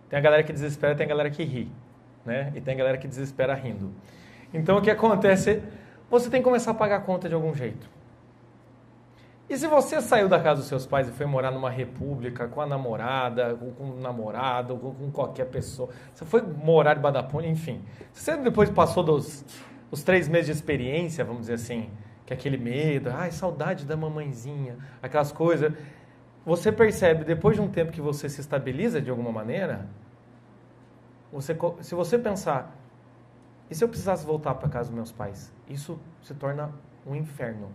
Tem a galera que desespera, tem a galera que ri. Né? E tem galera que desespera rindo. Então o que acontece? Você tem que começar a pagar a conta de algum jeito. E se você saiu da casa dos seus pais e foi morar numa república com a namorada, com o namorado, com qualquer pessoa, você foi morar de Badapone, enfim. Se você depois passou os 3 meses de experiência, vamos dizer assim, que é aquele medo, saudade da mamãezinha, aquelas coisas, você percebe depois de um tempo que você se estabiliza de alguma maneira. Se você pensar, e se eu precisasse voltar para casa dos meus pais? Isso se torna um inferno.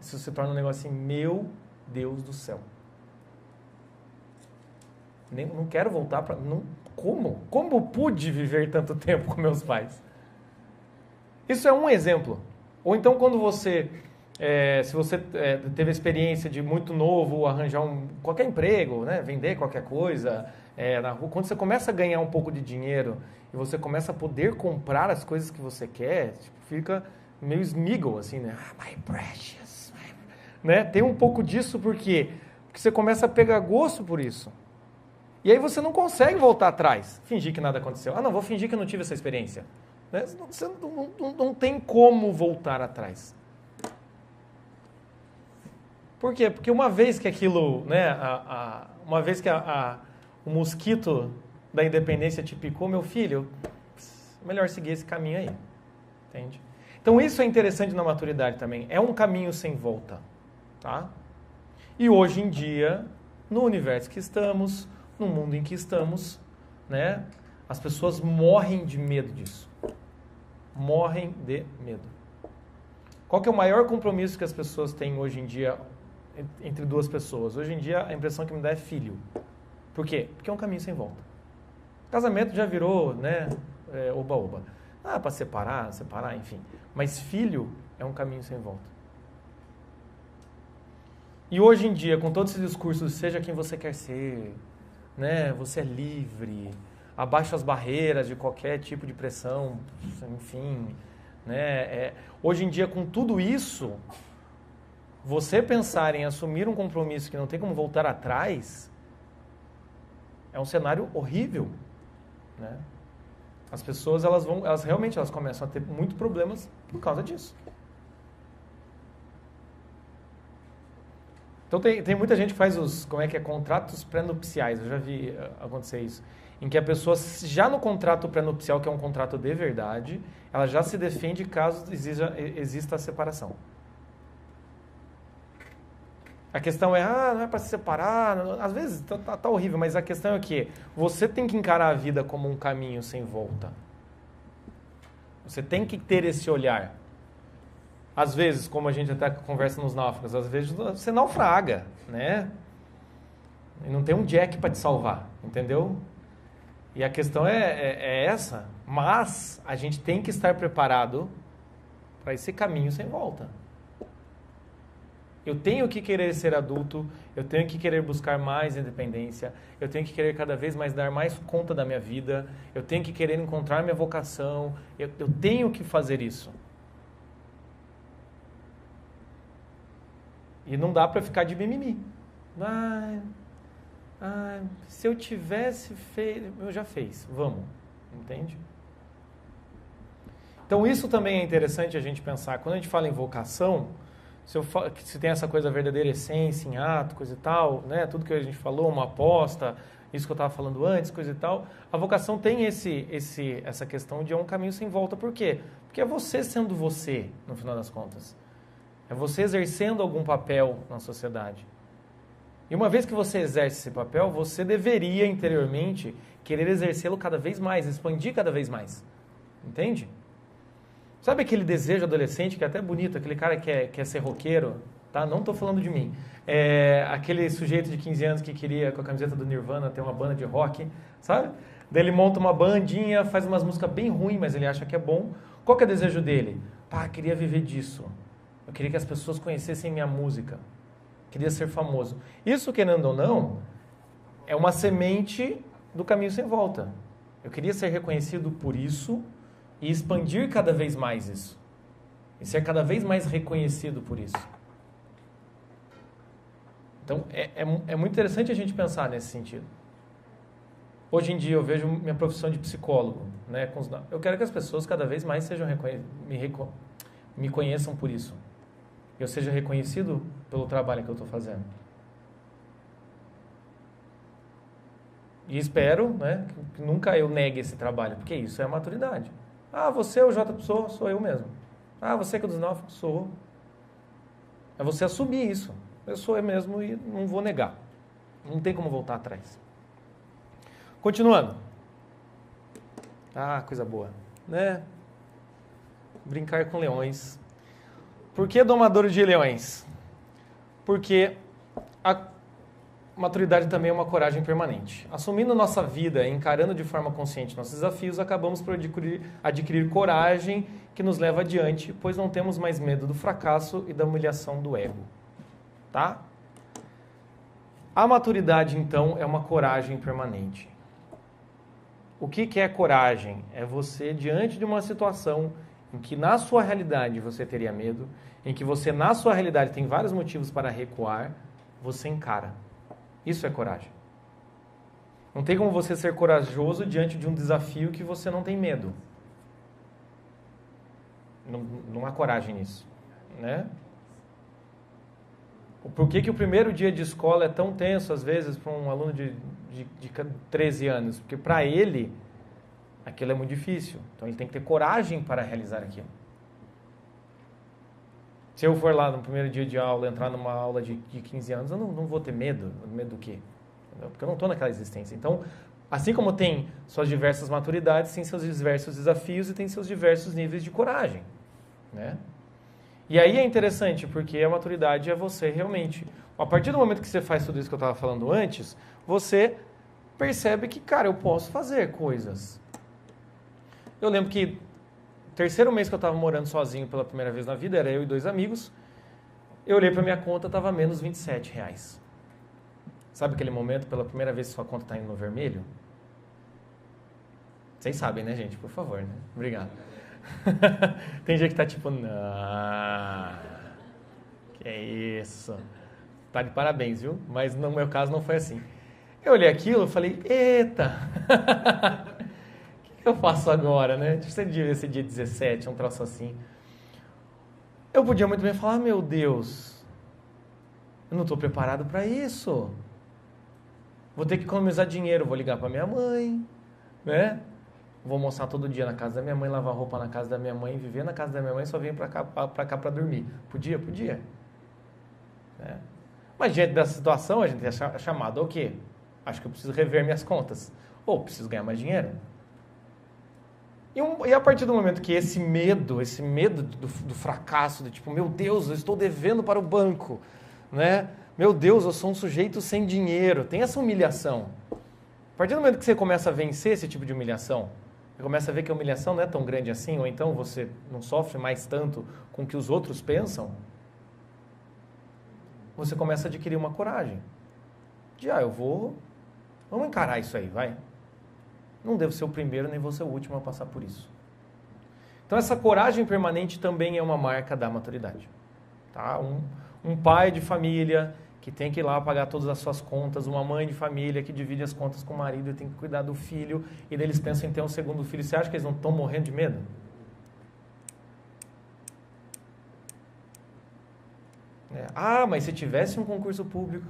Isso se torna um negócio assim, meu Deus do céu. Não quero voltar para... Como? Como pude viver tanto tempo com meus pais? Isso é um exemplo. Ou então quando você... se você teve a experiência de muito novo arranjar qualquer emprego, né? Vender qualquer coisa... na rua, quando você começa a ganhar um pouco de dinheiro e você começa a poder comprar as coisas que você quer, fica meio Smeagol, assim, né? My precious. Né? Tem um pouco disso porque você começa a pegar gosto por isso. E aí você não consegue voltar atrás, fingir que nada aconteceu. Não, vou fingir que eu não tive essa experiência. Né? Você não tem como voltar atrás. Por quê? Porque uma vez que aquilo, né, uma vez que o mosquito da independência te picou, meu filho, melhor seguir esse caminho aí. Entende? Então isso é interessante na maturidade também. É um caminho sem volta. Tá? E hoje em dia, no universo que estamos, no mundo em que estamos, né, as pessoas morrem de medo disso. Morrem de medo. Qual que é o maior compromisso que as pessoas têm hoje em dia entre duas pessoas? Hoje em dia, a impressão que me dá é filho. Por quê? Porque é um caminho sem volta. Casamento já virou, né, oba-oba. Para separar, enfim. Mas filho é um caminho sem volta. E hoje em dia, com todos esses discursos, seja quem você quer ser, né, você é livre, abaixa as barreiras de qualquer tipo de pressão, enfim, né, hoje em dia, com tudo isso, você pensar em assumir um compromisso que não tem como voltar atrás, é um cenário horrível, né? As pessoas, elas realmente começam a ter muitos problemas por causa disso. Então tem muita gente que faz contratos pré-nupciais, eu já vi acontecer isso, em que a pessoa, já no contrato pré-nupcial, que é um contrato de verdade, ela já se defende caso exista a separação. A questão não é para se separar, às vezes tá horrível, mas a questão é que você tem que encarar a vida como um caminho sem volta. Você tem que ter esse olhar. Às vezes, como a gente até conversa nos náufragos, às vezes você naufraga, né? E não tem um Jack para te salvar, entendeu? E a questão é essa, mas a gente tem que estar preparado para esse caminho sem volta. Eu tenho que querer ser adulto, eu tenho que querer buscar mais independência, eu tenho que querer cada vez mais dar mais conta da minha vida, eu tenho que querer encontrar minha vocação, eu tenho que fazer isso. E não dá para ficar de mimimi. Se eu tivesse feito, eu já fiz, vamos, entende? Então isso também é interessante a gente pensar, quando a gente fala em vocação, se tem essa coisa verdadeira essência, em ato, coisa e tal, né? Tudo que a gente falou, uma aposta, isso que eu estava falando antes, coisa e tal, a vocação tem essa questão de um caminho sem volta. Por quê? Porque é você sendo você, no final das contas. É você exercendo algum papel na sociedade. E uma vez que você exerce esse papel, você deveria interiormente querer exercê-lo cada vez mais, expandir cada vez mais. Entende? Sabe aquele desejo adolescente que é até bonito, aquele cara que quer ser roqueiro, tá? Não estou falando de mim. Aquele sujeito de 15 anos que queria, com a camiseta do Nirvana, ter uma banda de rock, sabe? Daí ele monta uma bandinha, faz umas músicas bem ruins, mas ele acha que é bom. Qual que é o desejo dele? Queria viver disso. Eu queria que as pessoas conhecessem minha música. Queria ser famoso. Isso, querendo ou não, é uma semente do caminho sem volta. Eu queria ser reconhecido por isso e expandir cada vez mais isso. E ser cada vez mais reconhecido por isso. Então, é muito interessante a gente pensar nesse sentido. Hoje em dia, eu vejo minha profissão de psicólogo, né? Eu quero que as pessoas cada vez mais sejam me conheçam por isso. Eu seja reconhecido pelo trabalho que eu estou fazendo. E espero, né, que nunca eu negue esse trabalho, porque isso é a maturidade. Você é o J. Pessoa, sou eu mesmo. Você que é o dos náufragos, sou. É você assumir isso. Eu sou eu mesmo e não vou negar. Não tem como voltar atrás. Continuando. Coisa boa, né? Brincar com leões. Por que domador de leões? Porque a maturidade também é uma coragem permanente. Assumindo nossa vida e encarando de forma consciente nossos desafios, acabamos por adquirir coragem que nos leva adiante, pois não temos mais medo do fracasso e da humilhação do ego. Tá? A maturidade, então, é uma coragem permanente. O que é coragem? É você, diante de uma situação em que na sua realidade você teria medo, em que você na sua realidade tem vários motivos para recuar, você encara. Isso é coragem. Não tem como você ser corajoso diante de um desafio que você não tem medo. Não há coragem nisso, né? Por que o primeiro dia de escola é tão tenso, às vezes, para um aluno de 13 anos? Porque para ele, aquilo é muito difícil. Então, ele tem que ter coragem para realizar aquilo. Se eu for lá no primeiro dia de aula, entrar numa aula de 15 anos, eu não vou ter medo. Medo do quê? Porque eu não estou naquela existência. Então, assim como tem suas diversas maturidades, tem seus diversos desafios e tem seus diversos níveis de coragem, né? E aí é interessante, porque a maturidade é você realmente... A partir do momento que você faz tudo isso que eu estava falando antes, você percebe que, cara, eu posso fazer coisas. Eu lembro que o terceiro mês que eu estava morando sozinho pela primeira vez na vida, era eu e 2 amigos, eu olhei para minha conta, estava menos R$27. Sabe aquele momento, pela primeira vez que sua conta está indo no vermelho? Vocês sabem, né, gente? Por favor, né? Obrigado. Tem gente que tá tipo, não, que isso. Tá de parabéns, viu? Mas no meu caso não foi assim. Eu olhei aquilo e falei, eita, o que eu faço agora, né? Esse dia 17, um troço assim. Eu podia muito bem falar, meu Deus, eu não estou preparado para isso. Vou ter que economizar dinheiro, vou ligar para minha mãe, né? Vou almoçar todo dia na casa da minha mãe, lavar roupa na casa da minha mãe, viver na casa da minha mãe, só venho para cá para dormir. Podia? Podia. É. Mas diante dessa situação, a gente é chamado ao quê? Acho que eu preciso rever minhas contas. Ou preciso ganhar mais dinheiro. E a partir do momento que esse medo do fracasso, de tipo, meu Deus, eu estou devendo para o banco, né? Meu Deus, eu sou um sujeito sem dinheiro. Tem essa humilhação. A partir do momento que você começa a vencer esse tipo de humilhação, você começa a ver que a humilhação não é tão grande assim, ou então você não sofre mais tanto com o que os outros pensam, você começa a adquirir uma coragem. Vamos encarar isso aí, vai. Não devo ser o primeiro, nem vou ser o último a passar por isso. Então essa coragem permanente também é uma marca da maturidade. Tá? Um pai de família que tem que ir lá pagar todas as suas contas, uma mãe de família que divide as contas com o marido e tem que cuidar do filho, e daí eles pensam em ter um segundo filho. Você acha que eles não estão morrendo de medo? Mas se tivesse um concurso público...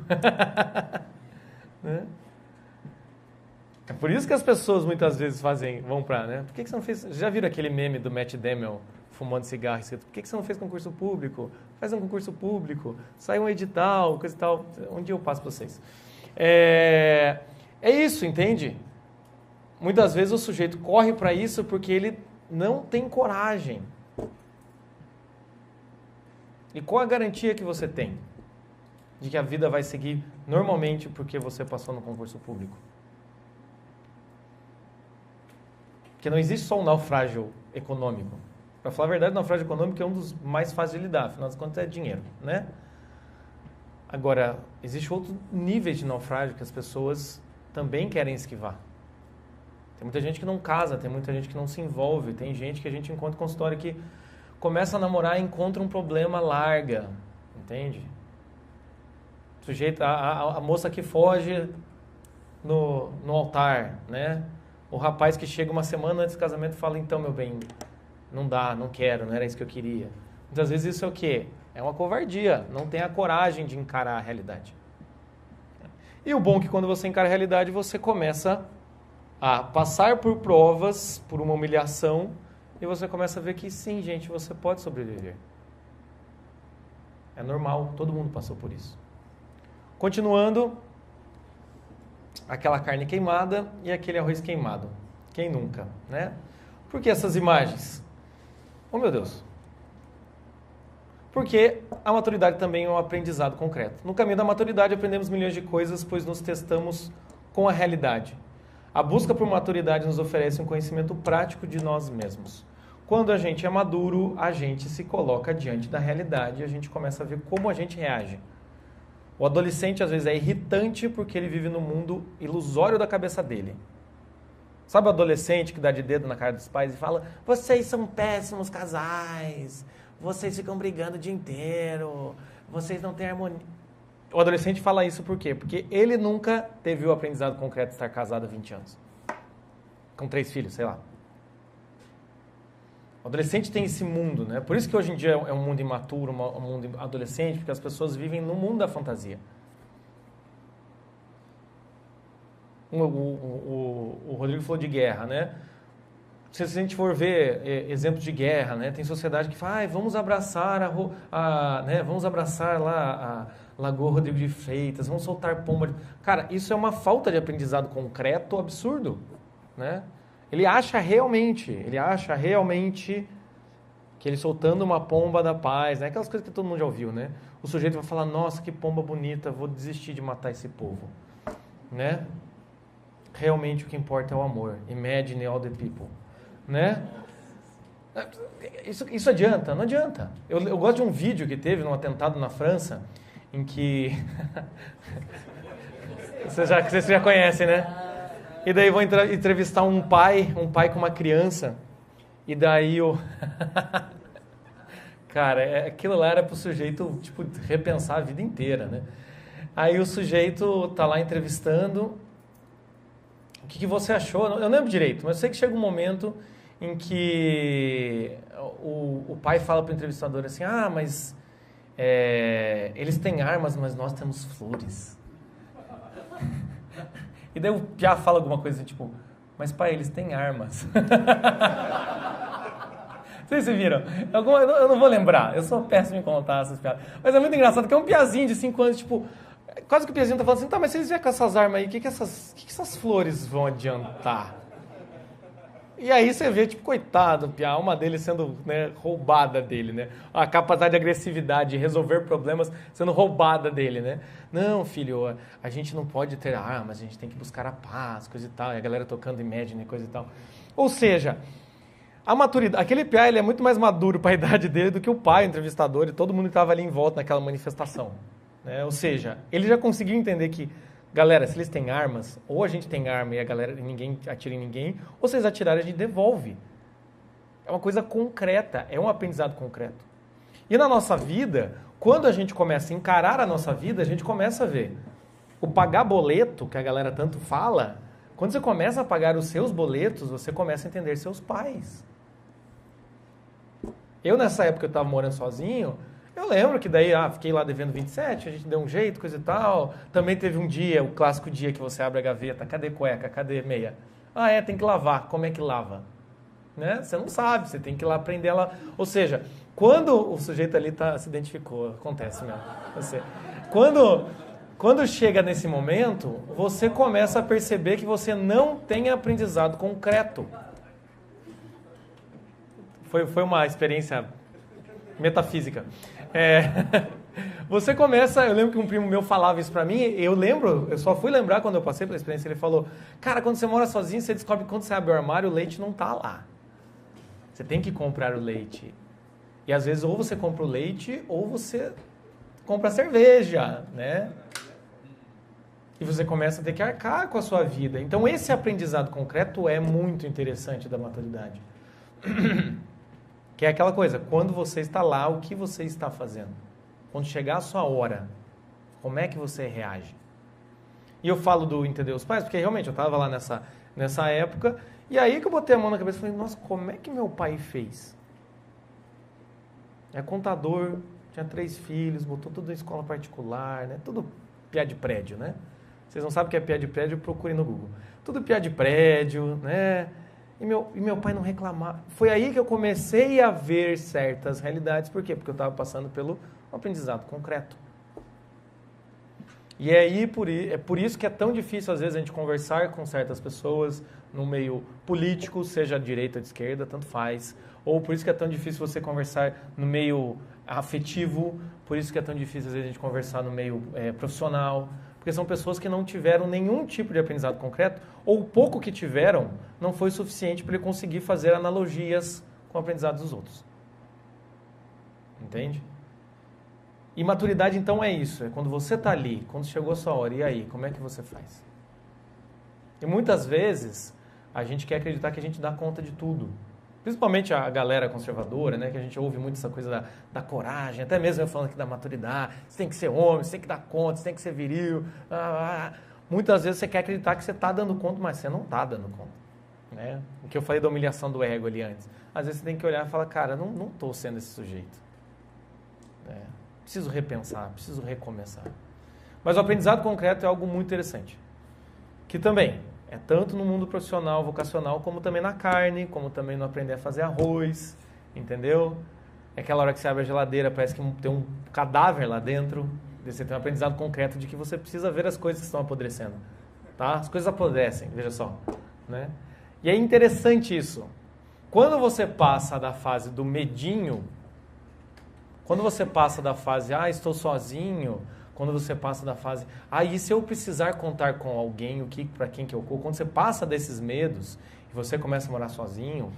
né? É por isso que as pessoas muitas vezes vão pra, né? Por que você não fez... Já viram aquele meme do Matt Damon fumando cigarro escrito, por que você não fez concurso público? Faz um concurso público, sai um edital, coisa e tal. Um dia eu passo para vocês. É isso, entende? Muitas vezes o sujeito corre para isso porque ele não tem coragem. E qual a garantia que você tem de que a vida vai seguir normalmente porque você passou no concurso público? Porque não existe só um naufrágio econômico. Para falar a verdade, o naufrágio econômico é um dos mais fáceis de lidar, afinal de contas é dinheiro, né? Agora, existe outro nível de naufrágio que as pessoas também querem esquivar. Tem muita gente que não casa, tem muita gente que não se envolve, tem gente que a gente encontra com história que começa a namorar e encontra um problema, larga, entende? O sujeito, a moça que foge no altar, né? O rapaz que chega uma semana antes do casamento e fala, então, meu bem, não dá, não quero, não era isso que eu queria. Muitas vezes isso é o quê? É uma covardia, não tem a coragem de encarar a realidade. E o bom é que quando você encara a realidade, você começa a passar por provas, por uma humilhação, e você começa a ver que sim, gente, você pode sobreviver. É normal, todo mundo passou por isso. Continuando, aquela carne queimada e aquele arroz queimado. Quem nunca, né? Por que essas imagens? Oh, meu Deus. Porque a maturidade também é um aprendizado concreto. No caminho da maturidade aprendemos milhões de coisas, pois nos testamos com a realidade. A busca por maturidade nos oferece um conhecimento prático de nós mesmos. Quando a gente é maduro, a gente se coloca diante da realidade e a gente começa a ver como a gente reage. O adolescente às vezes é irritante porque ele vive no mundo ilusório da cabeça dele. Sabe o adolescente que dá de dedo na cara dos pais e fala, vocês são péssimos casais, vocês ficam brigando o dia inteiro, vocês não têm harmonia. O adolescente fala isso por quê? Porque ele nunca teve o aprendizado concreto de estar casado há 20 anos. Com 3 filhos, sei lá. O adolescente tem esse mundo, né? Por isso que hoje em dia é um mundo imaturo, um mundo adolescente, porque as pessoas vivem no mundo da fantasia. O Rodrigo falou de guerra, né? Se a gente for ver exemplos de guerra, né? Tem sociedade que fala, vamos abraçar vamos abraçar lá a Lagoa Rodrigo de Freitas, vamos soltar pomba. Cara, isso é uma falta de aprendizado concreto absurdo, né? Ele acha realmente que ele soltando uma pomba da paz, né? Aquelas coisas que todo mundo já ouviu, né? O sujeito vai falar, nossa, que pomba bonita, vou desistir de matar esse povo, né? realmente o que importa é o amor. Imagine all the people. Né? Isso adianta? Não adianta. Eu gosto de um vídeo que teve num atentado na França, em que... Vocês já conhecem, né? E daí vão entrevistar um pai com uma criança, e daí o... Cara, aquilo lá era pro sujeito, tipo, repensar a vida inteira, né? Aí o sujeito tá lá entrevistando, o que você achou? Eu não lembro direito, mas eu sei que chega um momento em que o pai fala pro entrevistador assim, mas eles têm armas, mas nós temos flores. E daí o piá fala alguma coisa tipo, mas pai, eles têm armas. Vocês se viram? Eu não vou lembrar, eu sou péssimo em contar essas piadas. Mas é muito engraçado, que é um piazinho de 5 anos, tipo, quase que o piazinho tá falando assim, tá, mas se eles vierem com essas armas aí, o que essas flores vão adiantar? E aí você vê, tipo, coitado, o piá, a alma dele sendo, né, roubada dele, né? A capacidade de agressividade, de resolver problemas sendo roubada dele, né? Não, filho, a gente não pode ter armas, a gente tem que buscar a paz, coisa e tal. E a galera tocando Imagine, coisa e tal. Ou seja, a maturidade, aquele piá, ele é muito mais maduro para a idade dele do que o pai, o entrevistador, e todo mundo que estava ali em volta naquela manifestação, né? Ou seja, ele já conseguiu entender que, galera, se eles têm armas, ou a gente tem arma e a galera, ninguém atira em ninguém, ou se eles atirarem, a gente devolve. É uma coisa concreta, é um aprendizado concreto. E na nossa vida, quando a gente começa a encarar a nossa vida, a gente começa a ver o pagar boleto, que a galera tanto fala. Quando você começa a pagar os seus boletos, você começa a entender seus pais. Eu, nessa época, eu estava morando sozinho. Eu lembro que daí, fiquei lá devendo 27, a gente deu um jeito, coisa e tal. Também teve um dia, o clássico dia que você abre a gaveta, cadê cueca, cadê meia? Tem que lavar. Como é que lava? Né? Você não sabe, você tem que ir lá aprender ela. Ou seja, quando o sujeito ali se identificou, acontece mesmo. Quando chega nesse momento, você começa a perceber que você não tem aprendizado concreto. Foi uma experiência metafísica. Você começa... Eu lembro que um primo meu falava isso pra mim. Eu só fui lembrar quando eu passei pela experiência. Ele falou, cara, quando você mora sozinho, você descobre que quando você abre o armário, o leite não tá lá. Você tem que comprar o leite. E às vezes ou você compra o leite ou você compra a cerveja, né? E você começa a ter que arcar com a sua vida. Então esse aprendizado concreto é muito interessante da maturidade. Que é aquela coisa, quando você está lá, o que você está fazendo? Quando chegar a sua hora, como é que você reage? E eu falo do entender os pais, porque realmente eu estava lá nessa época, e aí que eu botei a mão na cabeça e falei, nossa, como é que meu pai fez? É contador, tinha 3 filhos, botou tudo em escola particular, né? Tudo piá de prédio, né? Vocês não sabem o que é piá de prédio, procurem no Google. Tudo piá de prédio, né? E meu pai não reclamava. Foi aí que eu comecei a ver certas realidades. Por quê? Porque eu estava passando pelo aprendizado concreto. E é por isso que é tão difícil, às vezes, a gente conversar com certas pessoas no meio político, seja de direita ou de esquerda, tanto faz. Ou por isso que é tão difícil você conversar no meio afetivo, por isso que é tão difícil, às vezes, a gente conversar no meio profissional. Porque são pessoas que não tiveram nenhum tipo de aprendizado concreto, ou o pouco que tiveram não foi suficiente para ele conseguir fazer analogias com o aprendizado dos outros. Entende? E maturidade, então, é isso. É quando você está ali, quando chegou a sua hora, e aí, como é que você faz? E muitas vezes, a gente quer acreditar que a gente dá conta de tudo. Principalmente a galera conservadora, né? Que a gente ouve muito essa coisa da coragem, até mesmo eu falando aqui da maturidade. Você tem que ser homem, você tem que dar conta, você tem que ser viril. Muitas vezes você quer acreditar que você está dando conta, mas você não está dando conta. Né? O que eu falei da humilhação do ego ali antes. Às vezes você tem que olhar e falar, cara, não estou sendo esse sujeito. Preciso repensar, preciso recomeçar. Mas o aprendizado concreto é algo muito interessante. Que também é tanto no mundo profissional, vocacional, como também na carne, como também no aprender a fazer arroz, entendeu? É aquela hora que você abre a geladeira, parece que tem um cadáver lá dentro. Você tem um aprendizado concreto de que você precisa ver as coisas que estão apodrecendo. Tá? As coisas apodrecem, veja só. Né? E é interessante isso. Quando você passa da fase do medinho, quando você passa da fase, estou sozinho, quando você passa da fase, e se eu precisar contar com alguém, para quem que eu corro? Quando você passa desses medos e você começa a morar sozinho,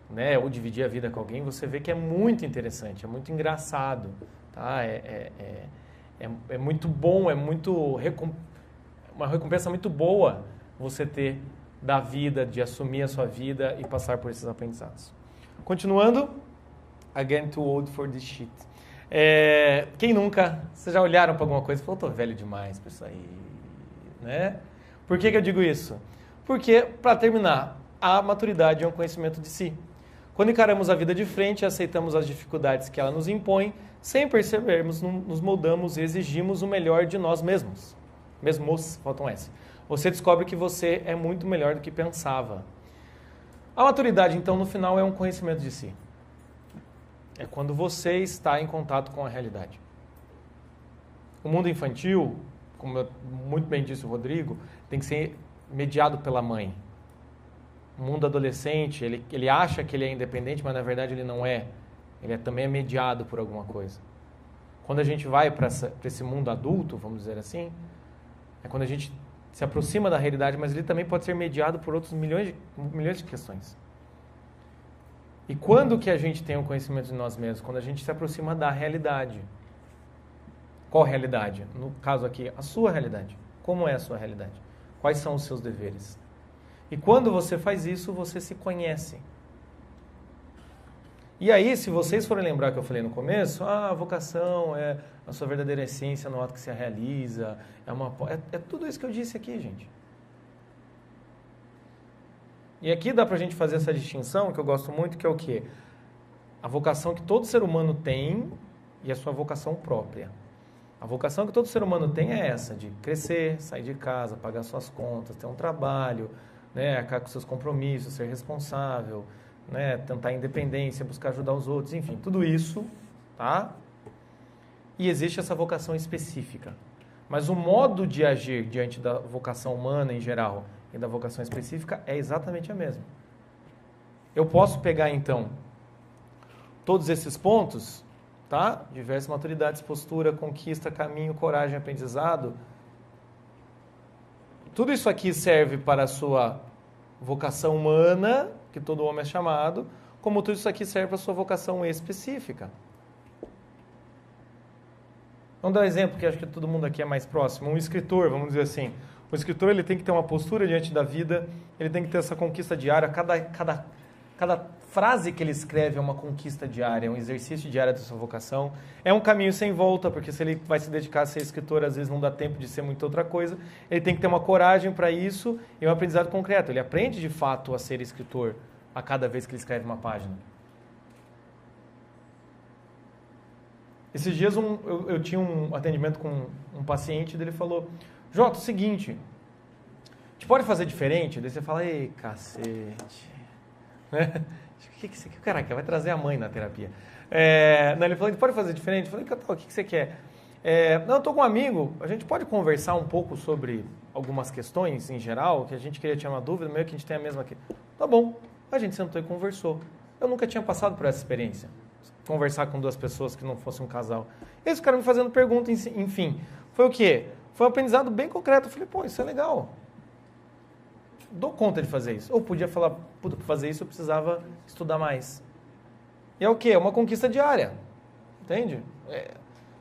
né, ou dividir a vida com alguém, você vê que é muito interessante, é muito engraçado, tá? É muito bom, uma recompensa muito boa você ter da vida, de assumir a sua vida e passar por esses aprendizados. Continuando, again too old for this shit. Quem nunca, vocês já olharam para alguma coisa e falaram, tô velho demais pra isso aí, né? Por que eu digo isso? Porque, para terminar, a maturidade é um conhecimento de si. Quando encaramos a vida de frente e aceitamos as dificuldades que ela nos impõe, sem percebermos, nos moldamos e exigimos o melhor de nós mesmos. Mesmos, falta um S. Você descobre que você é muito melhor do que pensava. A maturidade, então, no final, é um conhecimento de si. É quando você está em contato com a realidade. O mundo infantil, como muito bem disse o Rodrigo, tem que ser mediado pela mãe. O mundo adolescente, ele acha que ele é independente, mas na verdade ele não é. Ele também é mediado por alguma coisa. Quando a gente vai para esse mundo adulto, vamos dizer assim, é quando a gente se aproxima da realidade, mas ele também pode ser mediado por outros milhões de questões. E quando que a gente tem um conhecimento de nós mesmos? Quando a gente se aproxima da realidade. Qual realidade? No caso aqui, a sua realidade. Como é a sua realidade? Quais são os seus deveres? E quando você faz isso, você se conhece. E aí, se vocês forem lembrar que eu falei no começo, a vocação é a sua verdadeira essência no ato que se realiza, é tudo isso que eu disse aqui, gente. E aqui dá pra gente fazer essa distinção, que eu gosto muito, que é o quê? A vocação que todo ser humano tem e a sua vocação própria. A vocação que todo ser humano tem é essa, de crescer, sair de casa, pagar suas contas, ter um trabalho, né, acabar com seus compromissos, ser responsável, né, tentar independência, buscar ajudar os outros, enfim, tudo isso, tá? E existe essa vocação específica. Mas o modo de agir diante da vocação humana em geral e da vocação específica é exatamente a mesma. Eu posso pegar, então, todos esses pontos, tá? Diversas maturidades, postura, conquista, caminho, coragem, aprendizado. Tudo isso aqui serve para a sua vocação humana, que todo homem é chamado, como tudo isso aqui serve para a sua vocação específica. Vamos dar um exemplo que acho que todo mundo aqui é mais próximo. Um escritor, vamos dizer assim. O escritor ele tem que ter uma postura diante da vida, ele tem que ter essa conquista diária. Cada frase que ele escreve é uma conquista diária, é um exercício diário da sua vocação. É um caminho sem volta, porque se ele vai se dedicar a ser escritor, às vezes não dá tempo de ser muita outra coisa. Ele tem que ter uma coragem para isso e um aprendizado concreto. Ele aprende de fato a ser escritor a cada vez que ele escreve uma página. Esses dias eu tinha um atendimento com um paciente e ele falou: Jota, é o seguinte, a gente pode fazer diferente? Daí você fala: ei, cacete. Né? Caraca, vai trazer a mãe na terapia. Não, ele falou: a gente pode fazer diferente? Eu falei: o que você quer? Não, eu estou com um amigo, a gente pode conversar um pouco sobre algumas questões em geral, que a gente queria tirar uma dúvida, meio que a gente tem a mesma aqui. Tá bom, a gente sentou e conversou. Eu nunca tinha passado por essa experiência. Conversar com duas pessoas que não fossem um casal. Eles ficaram me fazendo perguntas, enfim. Foi o quê? Foi um aprendizado bem concreto. Eu falei: pô, isso é legal. Dou conta de fazer isso. Ou podia falar: puta, para fazer isso eu precisava estudar mais. E é o quê? É uma conquista diária. Entende?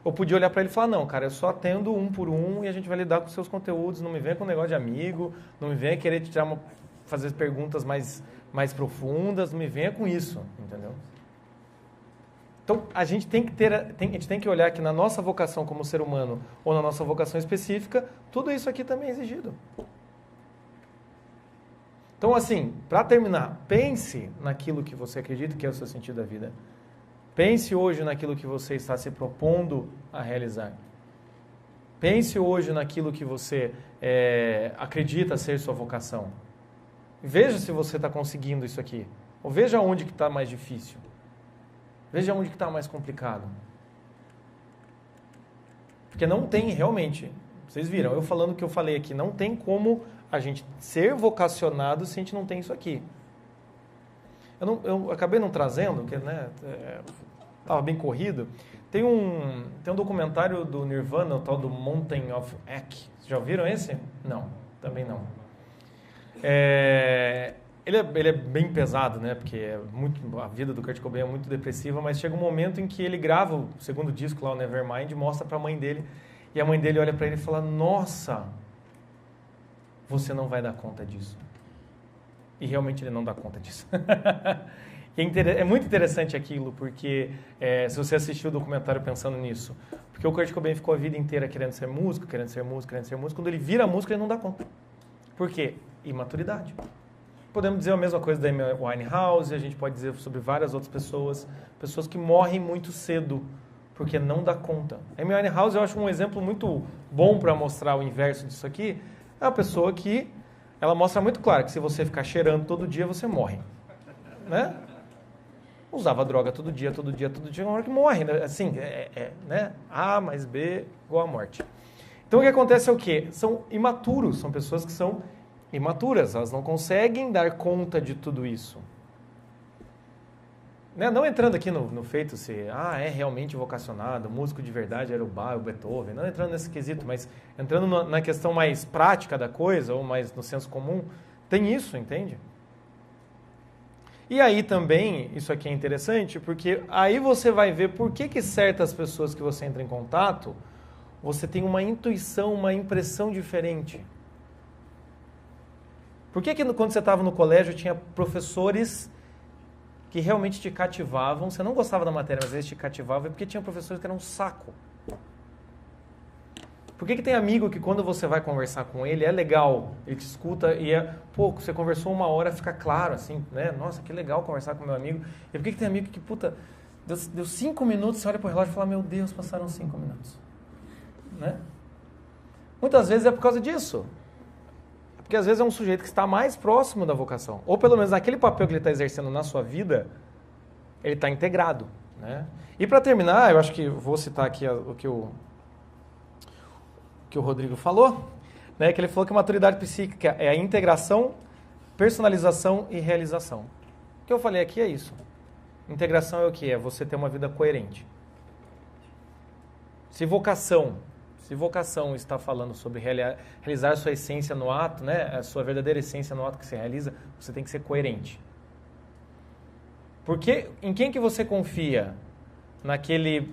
Eu podia olhar para ele e falar: não, cara, eu só atendo um por um e a gente vai lidar com os seus conteúdos. Não me venha com um negócio de amigo, não me venha querer fazer perguntas mais profundas, não me venha com isso, entendeu? Então, a gente tem que olhar que na nossa vocação como ser humano ou na nossa vocação específica, tudo isso aqui também é exigido. Então, assim, para terminar, pense naquilo que você acredita que é o seu sentido da vida. Pense hoje naquilo que você está se propondo a realizar. Pense hoje naquilo que você acredita ser sua vocação. Veja se você está conseguindo isso aqui. Ou veja onde que está mais difícil. Veja onde que está mais complicado. Porque não tem realmente, vocês viram, eu falando o que eu falei aqui, não tem como a gente ser vocacionado se a gente não tem isso aqui. Eu acabei não trazendo, porque estava bem corrido. tem um documentário do Nirvana, o tal do Mountain of Ache. Já ouviram esse? Não, também não. Ele é bem pesado, né? Porque a vida do Kurt Cobain é muito depressiva, mas chega um momento em que ele grava o segundo disco lá, o Nevermind, e mostra pra mãe dele, e a mãe dele olha pra ele e fala: nossa, você não vai dar conta disso. E realmente ele não dá conta disso. E é muito interessante aquilo, porque se você assistiu o documentário pensando nisso, porque o Kurt Cobain ficou a vida inteira querendo ser músico, quando ele vira músico ele não dá conta. Por quê? Imaturidade. Podemos dizer a mesma coisa da Amy Winehouse, a gente pode dizer sobre várias outras pessoas que morrem muito cedo, porque não dá conta. A Amy Winehouse eu acho um exemplo muito bom para mostrar o inverso disso aqui. É uma pessoa que, ela mostra muito claro que se você ficar cheirando todo dia, você morre. Né? Usava droga todo dia, uma hora que morre. Né? Assim, né? A mais B igual a morte. Então o que acontece é o quê? São imaturos, são pessoas que são imaturas, elas não conseguem dar conta de tudo isso. Né? Não entrando aqui no feito se é realmente vocacionado, músico de verdade era o Bach, o Beethoven, não entrando nesse quesito, mas entrando na questão mais prática da coisa, ou mais no senso comum, tem isso, entende? E aí também, isso aqui é interessante, porque aí você vai ver por que certas pessoas que você entra em contato, você tem uma intuição, uma impressão diferente. Por que quando você estava no colégio tinha professores que realmente te cativavam? Você não gostava da matéria, mas eles te cativavam, porque tinha professores que eram um saco. Por que tem amigo que quando você vai conversar com ele, é legal, ele te escuta e você conversou uma hora, fica claro, assim, né? Nossa, que legal conversar com meu amigo. E por que tem amigo que, deu 5 minutos, você olha pro relógio e fala: meu Deus, passaram 5 minutos. Né? Muitas vezes é por causa disso. Porque às vezes é um sujeito que está mais próximo da vocação. Ou pelo menos naquele papel que ele está exercendo na sua vida, ele está integrado. Né? E para terminar, eu acho que vou citar aqui o que o Rodrigo falou, né? Que ele falou que a maturidade psíquica é a integração, personalização e realização. O que eu falei aqui é isso. Integração é o que? É você ter uma vida coerente. Se vocação está falando sobre realizar a sua essência no ato, né, a sua verdadeira essência no ato que você realiza, você tem que ser coerente. Porque em quem que você confia? Naquele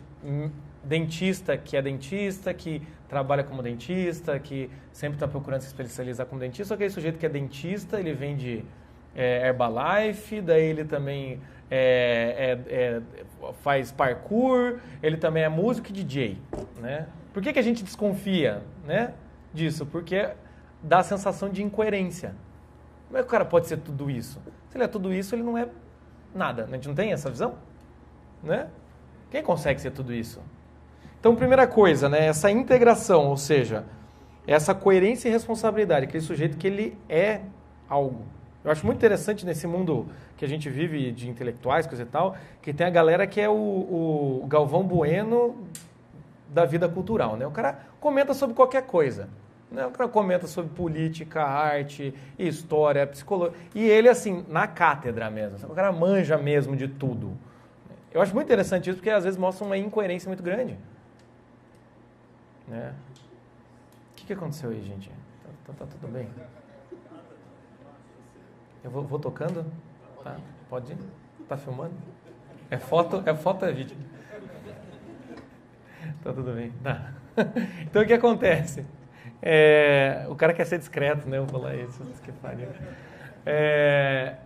dentista, que trabalha como dentista, que sempre está procurando se especializar como dentista, ou aquele sujeito que é dentista, ele vende Herbalife, daí ele também faz parkour, ele também é músico e DJ, né? Por que a gente desconfia, né, disso? Porque dá a sensação de incoerência. Como é que o cara pode ser tudo isso? Se ele é tudo isso, ele não é nada. A gente não tem essa visão? Né? Quem consegue ser tudo isso? Então, primeira coisa, né, essa integração, ou seja, essa coerência e responsabilidade, aquele sujeito que ele é algo. Eu acho muito interessante nesse mundo que a gente vive de intelectuais, coisa e tal, que tem a galera que é o Galvão Bueno da vida cultural, né? O cara comenta sobre qualquer coisa, né? O cara comenta sobre política, arte, história, psicologia, e ele, assim, na cátedra mesmo, o cara manja mesmo de tudo. Eu acho muito interessante isso, porque às vezes mostra uma incoerência muito grande. Né? O que aconteceu aí, gente? Tá tudo bem? Eu vou tocando? Tá? Pode ir? Tá filmando? É foto ou é vídeo? Tá tudo bem. Tá. Então o que acontece? O cara quer ser discreto, né? Eu vou falar isso. Que pariu.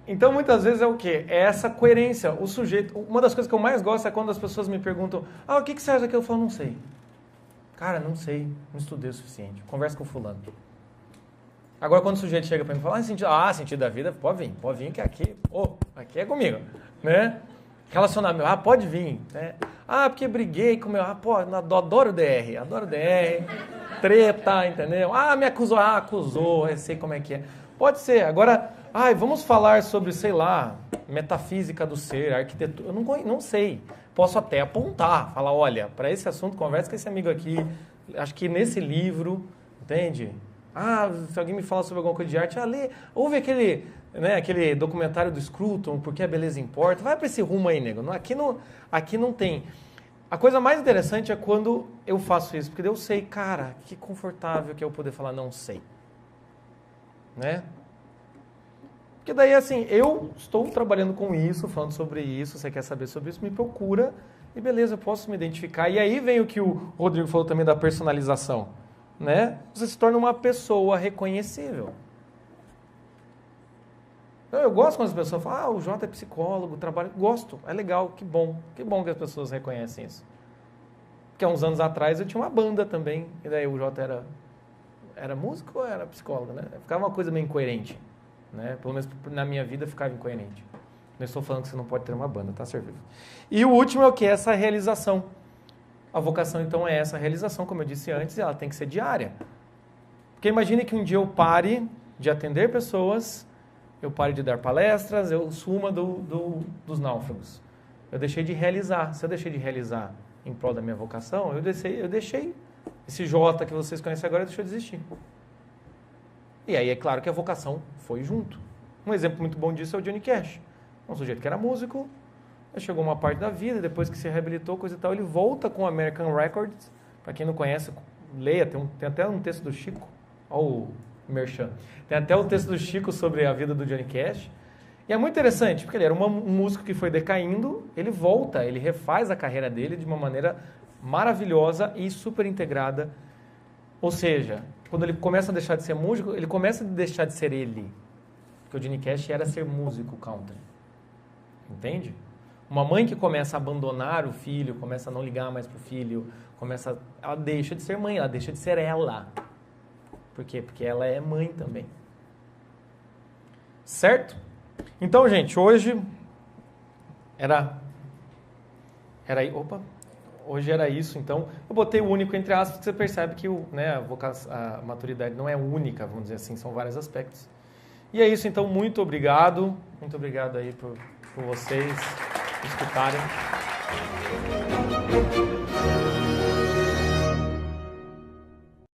Então muitas vezes é o quê? É essa coerência. O sujeito. Uma das coisas que eu mais gosto é quando as pessoas me perguntam: o que você acha que eu falo? Não sei. Cara, não sei. Não estudei o suficiente. Conversa com o fulano. Agora quando o sujeito chega para mim e fala: sentido da vida, pode vir que aqui é comigo, né? Relacionamento, pode vir, né? Porque briguei com meu, adoro DR, treta, entendeu? Me acusou, eu sei como é que é. Pode ser, agora, vamos falar sobre, sei lá, metafísica do ser, arquitetura, eu não sei. Posso até apontar, falar: olha, para esse assunto, conversa com esse amigo aqui, acho que nesse livro, entende? Se alguém me fala sobre alguma coisa de arte, ouve aquele documentário do Scruton, Porque a Beleza Importa. Vai para esse rumo aí, nego. Aqui não tem. A coisa mais interessante é quando eu faço isso, porque eu sei, cara, que confortável que é eu poder falar não sei. Né? Porque daí, assim, eu estou trabalhando com isso, falando sobre isso, você quer saber sobre isso, me procura e beleza, eu posso me identificar. E aí vem o que o Rodrigo falou também da personalização, né? Você se torna uma pessoa reconhecível. Eu gosto quando as pessoas falam, o Jota é psicólogo, trabalha... Gosto, é legal, que bom que as pessoas reconhecem isso. Porque há uns anos atrás eu tinha uma banda também, e daí o Jota era músico ou era psicólogo, né? Ficava uma coisa meio incoerente, né? Pelo menos na minha vida ficava incoerente. Não estou falando que você não pode ter uma banda, tá servido. E o último é o que? Essa realização. A vocação, então, é essa realização, como eu disse antes, e ela tem que ser diária. Porque imagine que um dia eu pare de atender pessoas, eu pare de dar palestras, eu suma dos náufragos. Eu deixei de realizar. Se eu deixei de realizar em prol da minha vocação, eu deixei esse Jota que vocês conhecem agora, deixou de existir. E aí é claro que a vocação foi junto. Um exemplo muito bom disso é o Johnny Cash. Um sujeito que era músico, chegou uma parte da vida, depois que se reabilitou, coisa e tal, ele volta com o American Records. Para quem não conhece, leia, tem até um texto do Chico, olha o Merchan. Tem até um texto do Chico sobre a vida do Johnny Cash. E é muito interessante, porque ele era um músico que foi decaindo, ele volta, ele refaz a carreira dele de uma maneira maravilhosa e super integrada. Ou seja, quando ele começa a deixar de ser músico, ele começa a deixar de ser ele. Porque o Johnny Cash era ser músico country. Entende? Uma mãe que começa a abandonar o filho, começa a não ligar mais pro filho, ela deixa de ser mãe, ela deixa de ser ela. Por quê? Porque ela é mãe também. Certo? Então, gente, hoje hoje era isso, então. Eu botei o único entre aspas, porque você percebe que a maturidade não é única, vamos dizer assim, são vários aspectos. E é isso, então, muito obrigado aí por vocês escutarem.